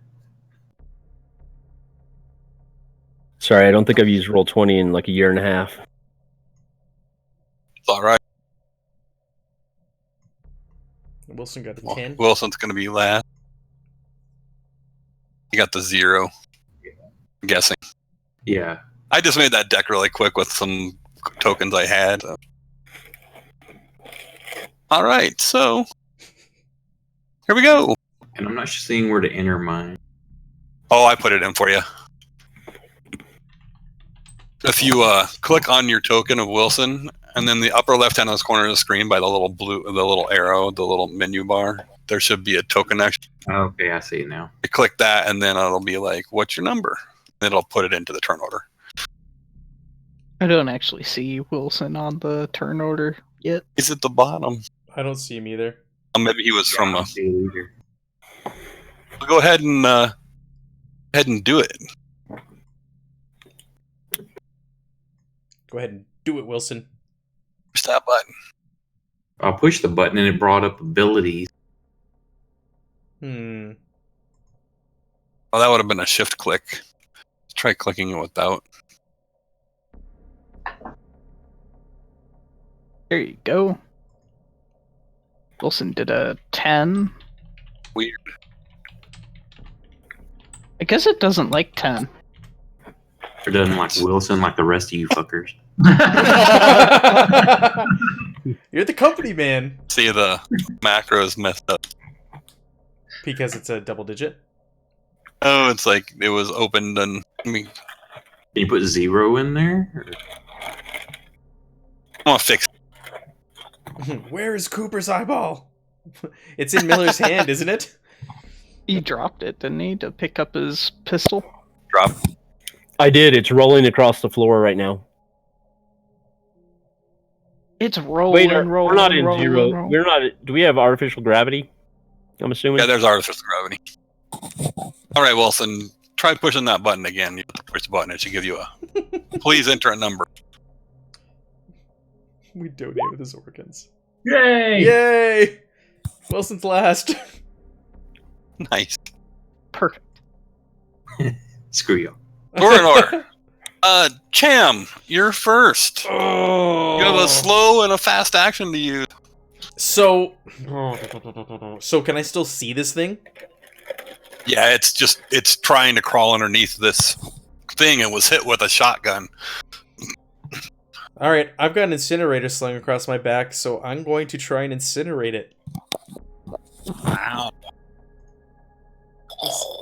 Sorry, I don't think I've used Roll20 in like a year and a half. It's all right. Wilson got a 10. Wilson's going to be last. You got the 0. I'm guessing. Yeah. I just made that deck really quick with some tokens I had. All right, so here we go. And I'm not seeing where to enter mine. Oh, I put it in for you. If you click on your token of Wilson, and then the upper left-hand corner of the screen by the little arrow, the little menu bar, there should be a token next. Okay, I see it now. You click that, and then it'll be like, "What's your number?" And it'll put it into the turn order. I don't actually see Wilson on the turn order yet. He's at the bottom. I don't see him either. Maybe he was I from don't see it either. Go ahead and do it. Go ahead and do it, Wilson. Push that button. I pushed the button and it brought up abilities. Hmm. Oh, that would have been a shift click. Let's try clicking it without. There you go. Wilson did a 10. Weird. I guess it doesn't like 10. It doesn't like Wilson like the rest of you fuckers. You're the company man. See, the macro is messed up. Because it's a double digit. Oh, it's like it was opened and Can you put 0 in there? Or- I want to fix it. Where is Cooper's eyeball? It's in Miller's hand, isn't it? He dropped it, didn't he, to pick up his pistol? Drop. I did. It's rolling across the floor right now. It's rolling, Wait, rolling, we're not in rolling, 0. rolling. We're not. Do we have artificial gravity? I'm assuming. Yeah, there's artificial gravity. All right, Wilson, try pushing that button again. You push the button, it should give you a. Please enter a number. We donate with his organs. Yay! Yay! Wilson's last. Nice. Perfect. Screw you. We're in order. Cham, you're first. Oh. You have a slow and a fast action to use. So can I still see this thing? Yeah, it's trying to crawl underneath this thing and was hit with a shotgun. Alright, I've got an incinerator slung across my back, so I'm going to try and incinerate it. Wow.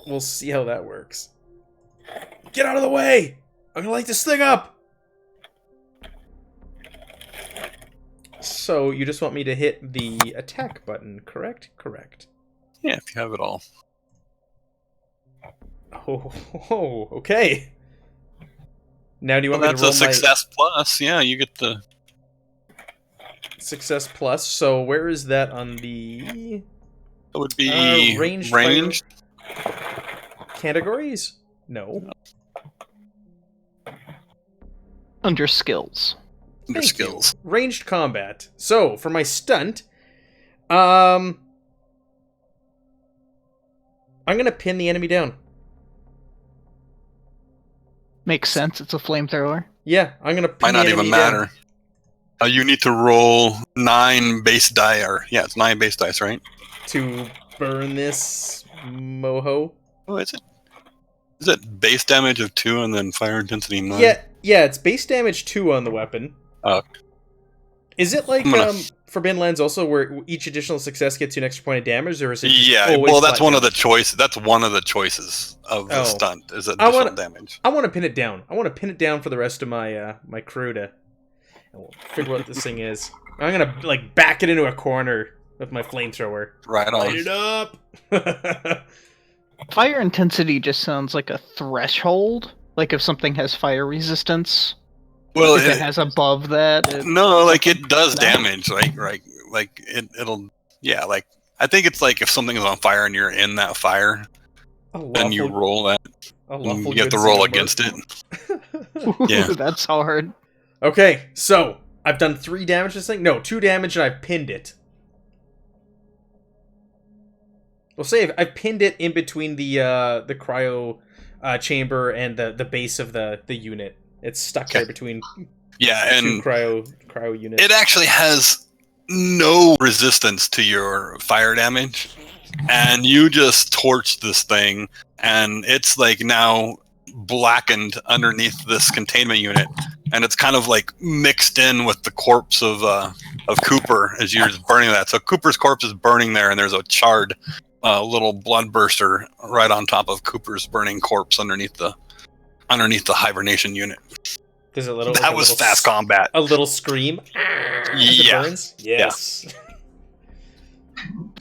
We'll see how that works. Get out of the way! I'm gonna light this thing up! So, you just want me to hit the attack button, correct? Correct. Yeah, if you have it all. Oh, okay. Now do you want me to That's roll a success plus. Yeah, you get the... my success plus? So where is that on the It would be ranged categories? No. Under skills. Under Thank skills. you. Ranged combat. So for my stunt, I'm gonna pin the enemy down. Makes sense, it's a flamethrower. Yeah, I'm gonna pin Might not the even enemy down. matter. You need to roll 9 base die, or yeah, it's 9 base dice, right? To burn this moho. Oh, is it? Is it base damage of 2 and then fire intensity 9? Yeah, it's base damage 2 on the weapon. Oh. Is it like I'm gonna Forbidden Lands also where each additional success gets you an extra point of damage, or is it Yeah, always well, that's flat one of the damage? choices. That's one of the choices of the Oh. stunt is I additional wanna- damage. I want to pin it down. I want to pin it down for the rest of my my crew to and we'll figure out what this thing is. I'm gonna like back it into a corner with my flamethrower. Right Light on. it up. Fire intensity just sounds like a threshold. Like if something has fire resistance, Well, if it has above that, no, like it does damage. Like it'll. Yeah, like I think it's like if something is on fire and you're in that fire, then you roll that. a lawful You have good to roll single against it. mark. Yeah. that's hard. Okay, so I've done 3 damage to this thing. No, 2 damage, and I've pinned it. We'll say I've pinned it in between the cryo chamber and the base of the unit. It's stuck there between Yeah, 2 and cryo units. it actually has no resistance to your fire damage, and you just torch this thing, and it's like now blackened underneath this containment unit, and it's kind of like mixed in with the corpse of Cooper as you're just burning that. So Cooper's corpse is burning there, and there's a charred little blood burster right on top of Cooper's burning corpse underneath the hibernation unit. There's a little. That was fast combat. A little scream. As it Yeah. burns? Yes.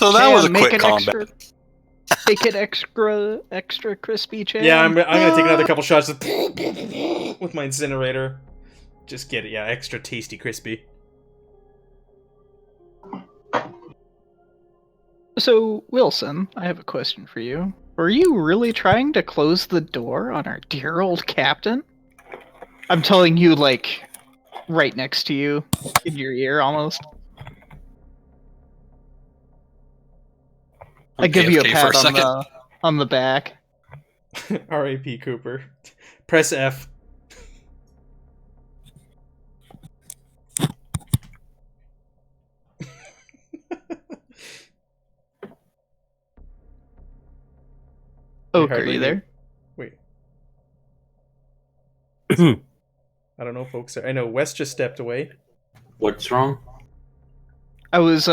So that was a Cham, quick combat. Make it extra crispy, Cham. Yeah, I'm gonna take another couple shots with my incinerator. Just get it, yeah, extra tasty, crispy. So, Wilson, I have a question for you. Were you really trying to close the door on our dear old captain? I'm telling you, like, right next to you, in your ear, almost. I give you a AFK pat for a on the back. R.A.P. Cooper. Press F. Oak, are hardly you knew- there? Wait. I don't know, folks. I know Wes just stepped away. What's wrong? I was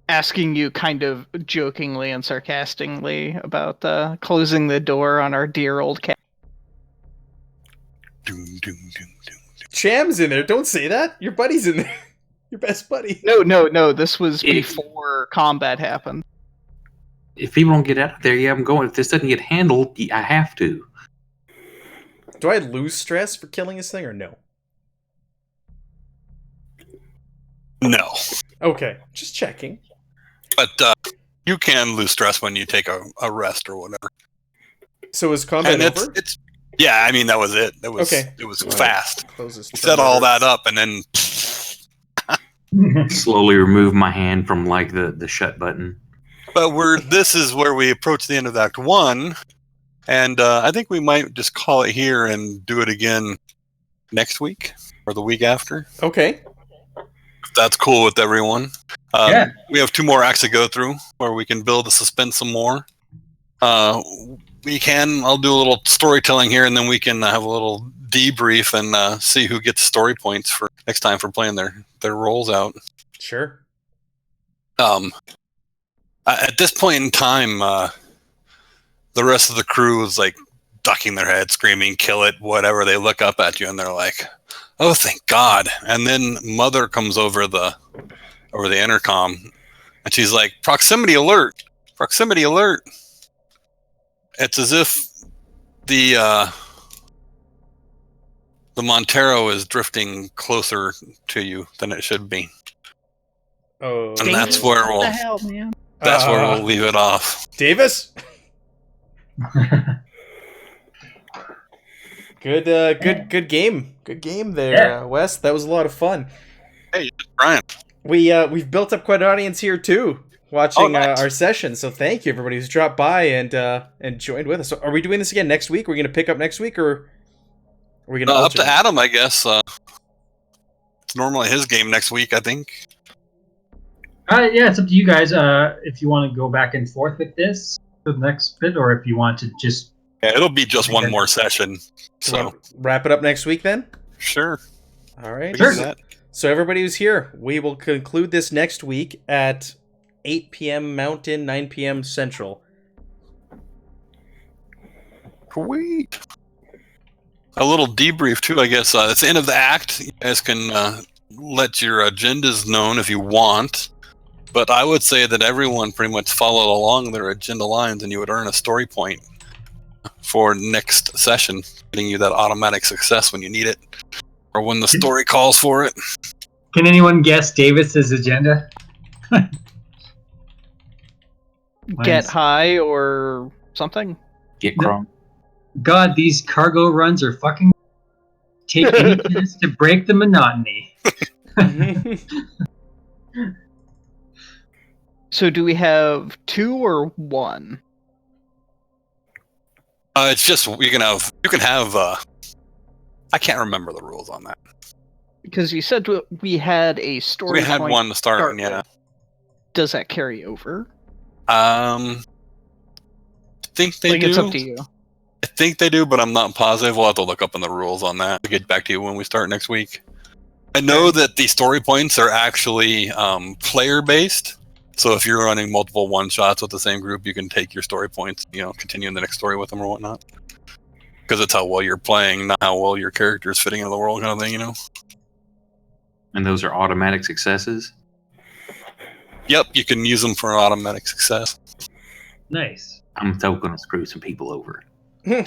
asking you kind of jokingly and sarcastically about closing the door on our dear old cat. Doom, doom, doom, doom. Cham's in there. Don't say that. Your buddy's in there. Your best buddy. No. This was If- before combat happened. If people don't get out of there, yeah, I'm going. If this doesn't get handled, I have to. Do I lose stress for killing this thing or no? No, Okay, just checking. but you can lose stress when you take a rest or whatever. So is combat And over? it's yeah. I mean, that was it. It was Okay. It was fast. Closes. Set all that up, and then Slowly remove my hand from like the shut button. but this is where we approach the end of Act 1, and I think we might just call it here and do it again next week or the week after. Okay. If that's cool with everyone. Yeah. We have 2 more acts to go through where we can build the suspense some more. I'll do a little storytelling here, and then we can have a little debrief and see who gets story points for next time for playing their roles out. Sure. At this point in time, the rest of the crew is like ducking their head, screaming, "Kill it!" Whatever. They look up at you and they're like, "Oh, thank God!" And then Mother comes over the intercom, and she's like, "Proximity alert! Proximity alert!" It's as if the Montero is drifting closer to you than it should be, Oh. and that's where What the hell, man? we'll leave it off. Davis. Good game. Good game there, Yeah. Wes. That was a lot of fun. Hey, Brian. We've built up quite an audience here too, watching nice. our session. So thank you everybody who's dropped by and joined with us. So are we doing this again next week? Are we gonna pick up next week, or are we gonna Up to alternate? Adam, I guess. It's normally his game next week, I think. Yeah, it's up to you guys. If you want to go back and forth with this for the next bit, or if you want to just Yeah, it'll be just one Okay. more session. So So wrap it up next week then. sure. All right. We can Sure. do that. So everybody who's here, we will conclude this next week at 8 p.m. Mountain, 9 p.m. Central. Sweet. A little debrief too, I guess. It's the end of the act. You guys can let your agendas known if you want. But I would say that everyone pretty much followed along their agenda lines, and you would earn a story point for next session, getting you that automatic success when you need it, or when the story calls for it. Can anyone guess Davis's agenda? Get high or something? Get crunk. God, these cargo runs are fucking... Take any chance to break the monotony. So do we have 2 or 1? It's just you can have. I can't remember the rules on that. Because you said we had a story. We had point one to start, with. yeah. Does that carry over? I think they do. It's up to you. I think they do, but I'm not positive. We'll have to look up in the rules on that. I'll get back to you when we start next week. I know that the story points are actually player-based. So if you're running multiple one-shots with the same group, you can take your story points, continue in the next story with them or whatnot. Because it's how well you're playing, not how well your character is fitting into the world kind of thing, And those are automatic successes? Yep, you can use them for an automatic success. Nice. I'm so going to screw some people over. I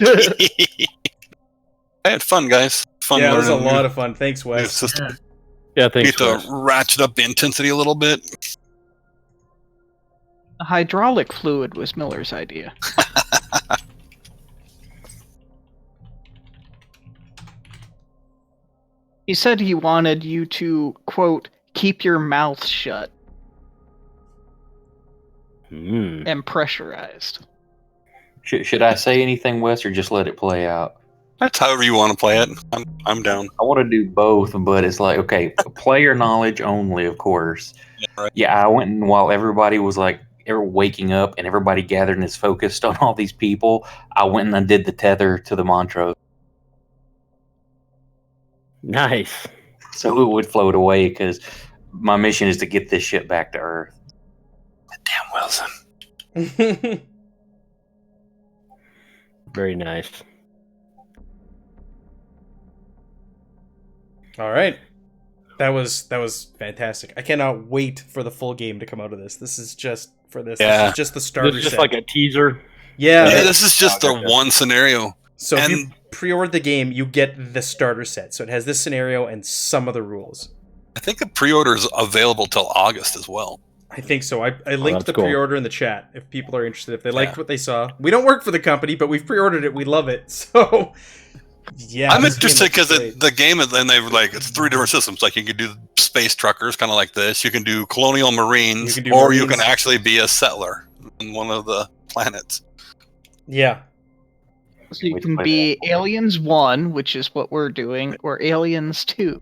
had fun, guys. Fun Yeah, it was a learning lot new- of fun. Thanks, new Wes. system. Yeah, You thanks. get Wes. to ratchet up the intensity a little bit. Hydraulic fluid was Miller's idea. He said he wanted you to, quote, keep your mouth shut and pressurized. Should I say anything, Wes, or just let it play out? That's however you want to play it. I'm down. I want to do both, but it's like, okay, player knowledge only, of course. Yeah, right. Yeah, I went and while everybody was like waking up and everybody gathered and is focused on all these people, I went and I did the tether to the mantra. Nice. So it would float away because my mission is to get this shit back to Earth. Damn Wilson. Very nice. All right. That was fantastic. I cannot wait for the full game to come out of this. This is just for this. Yeah. This is just the starter This is just set. like a teaser. Yeah. Yeah, this is just the one scenario. So if you And pre-order the game, you get the starter set. So it has this scenario and some of the rules. I think the pre-order is available till August as well. I think so. I linked that's the cool. pre-order in the chat if people are interested. If they liked what they saw. We don't work for the company, but we've pre-ordered it. We love it. So, yeah. I'm this game interested looks because great. the game is, and they've it's 3 different systems. Like you can do space truckers, kind of like this. You can do colonial marines, You can do or you Marines. can actually be a settler on one of the planets. Yeah. So you Wait to can play be Aliens 1, which is what we're doing, or Aliens 2.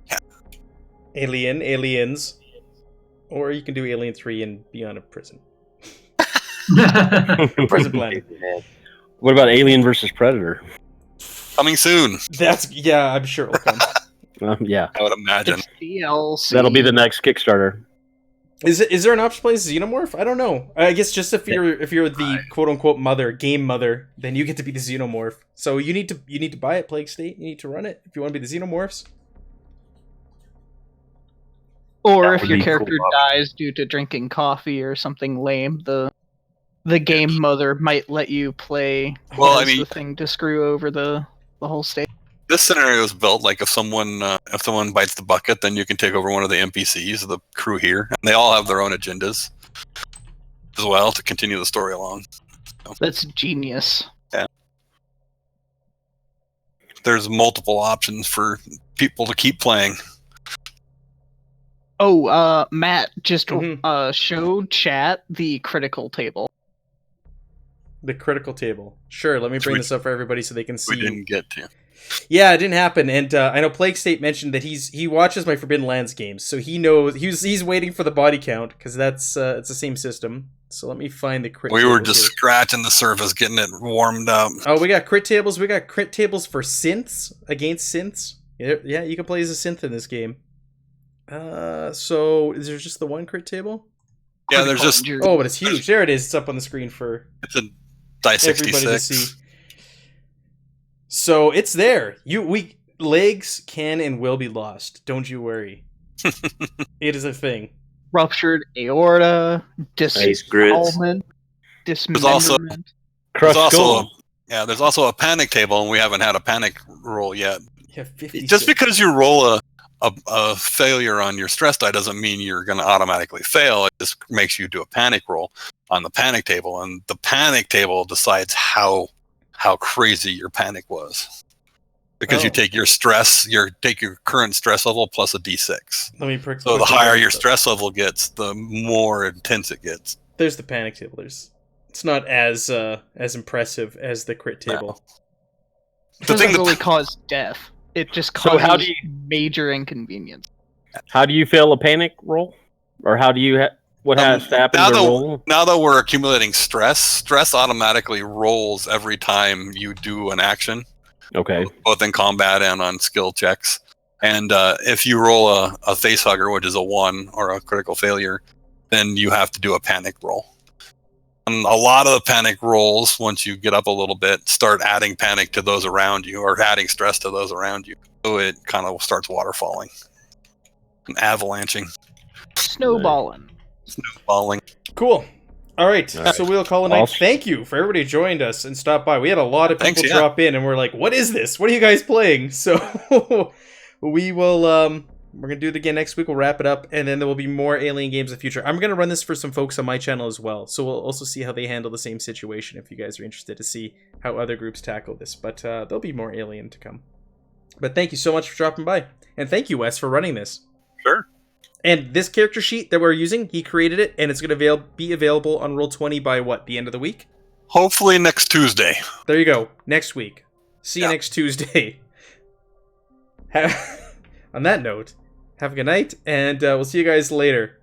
Aliens. Or you can do Alien 3 and be on a prison. Prison planet. What about Alien versus Predator? Coming soon, I'm sure it'll come. Yeah, I would imagine. It's DLC. that'll be the next Kickstarter. Is there an option to play Xenomorph? I don't know. I guess just if you're the quote unquote game mother, then you get to be the Xenomorph. So you need to buy it, Plague State. You need to run it if you want to be the Xenomorphs. Or That if would your be cool. character dies due to drinking coffee or something lame, the game mother might let you play Well, I as mean- the thing to screw over the whole state. This scenario is built like if someone bites the bucket, then you can take over one of the NPCs, the crew here, and they all have their own agendas as well to continue the story along. That's genius. There's multiple options for people to keep playing. Oh, Matt just Mhm. showed chat the critical table. The critical table. Sure, let me bring this up for everybody so they can We see. didn't get to. Yeah, it didn't happen, and I know Plague State mentioned that he watches my Forbidden Lands games, so he knows he's waiting for the body count because that's it's the same system. So let me find the crit. We were tables just here. scratching the surface, getting it warmed up. Oh, we got crit tables. We got crit tables for synths against synths. Yeah, you can play as a synth in this game. So is there just the one crit table? Yeah, there's just Oh, but it's huge. There it is. It's up on the screen for it's a die everybody to 66. see. So it's there. Legs can and will be lost. Don't you worry. It is a thing. Ruptured aorta, Face grits. dismemberment, There's also Crushed also skull. there's also a panic table, and we haven't had a panic roll yet. Yeah, 56. Just because you roll a failure on your stress die doesn't mean you're going to automatically fail. It just makes you do a panic roll on the panic table, and the panic table decides how crazy your panic was. Because you take your stress, take your current stress level plus a d6. Let me prick. So the higher your stress level gets, the more intense it gets. There's the panic table. It's not as impressive as the crit table. It doesn't really cause death. It just causes major inconvenience. How do you fail a panic roll? Or how do you what has to happen to roll? Now that we're accumulating stress automatically rolls every time you do an action. Okay. Both in combat and on skill checks. And if you roll a face hugger, which is a 1 or a critical failure, then you have to do a panic roll. And a lot of the panic rolls, once you get up a little bit, start adding panic to those around you or adding stress to those around you. So it kind of starts waterfalling and avalanching. Snowballing. Cool. All right, so we'll call it a night. Thank you for everybody who joined us and stopped by. We had a lot of people drop in, and we're like, "What is this? What are you guys playing?" So we will. We're gonna do it again next week. We'll wrap it up, and then there will be more Alien games in the future. I'm gonna run this for some folks on my channel as well, so we'll also see how they handle the same situation. If you guys are interested to see how other groups tackle this, but there'll be more Alien to come. But thank you so much for dropping by, and thank you, Wes, for running this. Sure. And this character sheet that we're using, he created it, and it's going to be available on Roll20 by what, the end of the week? Hopefully next Tuesday. There you go. Next week. See you next Tuesday. On that note, have a good night, and we'll see you guys later.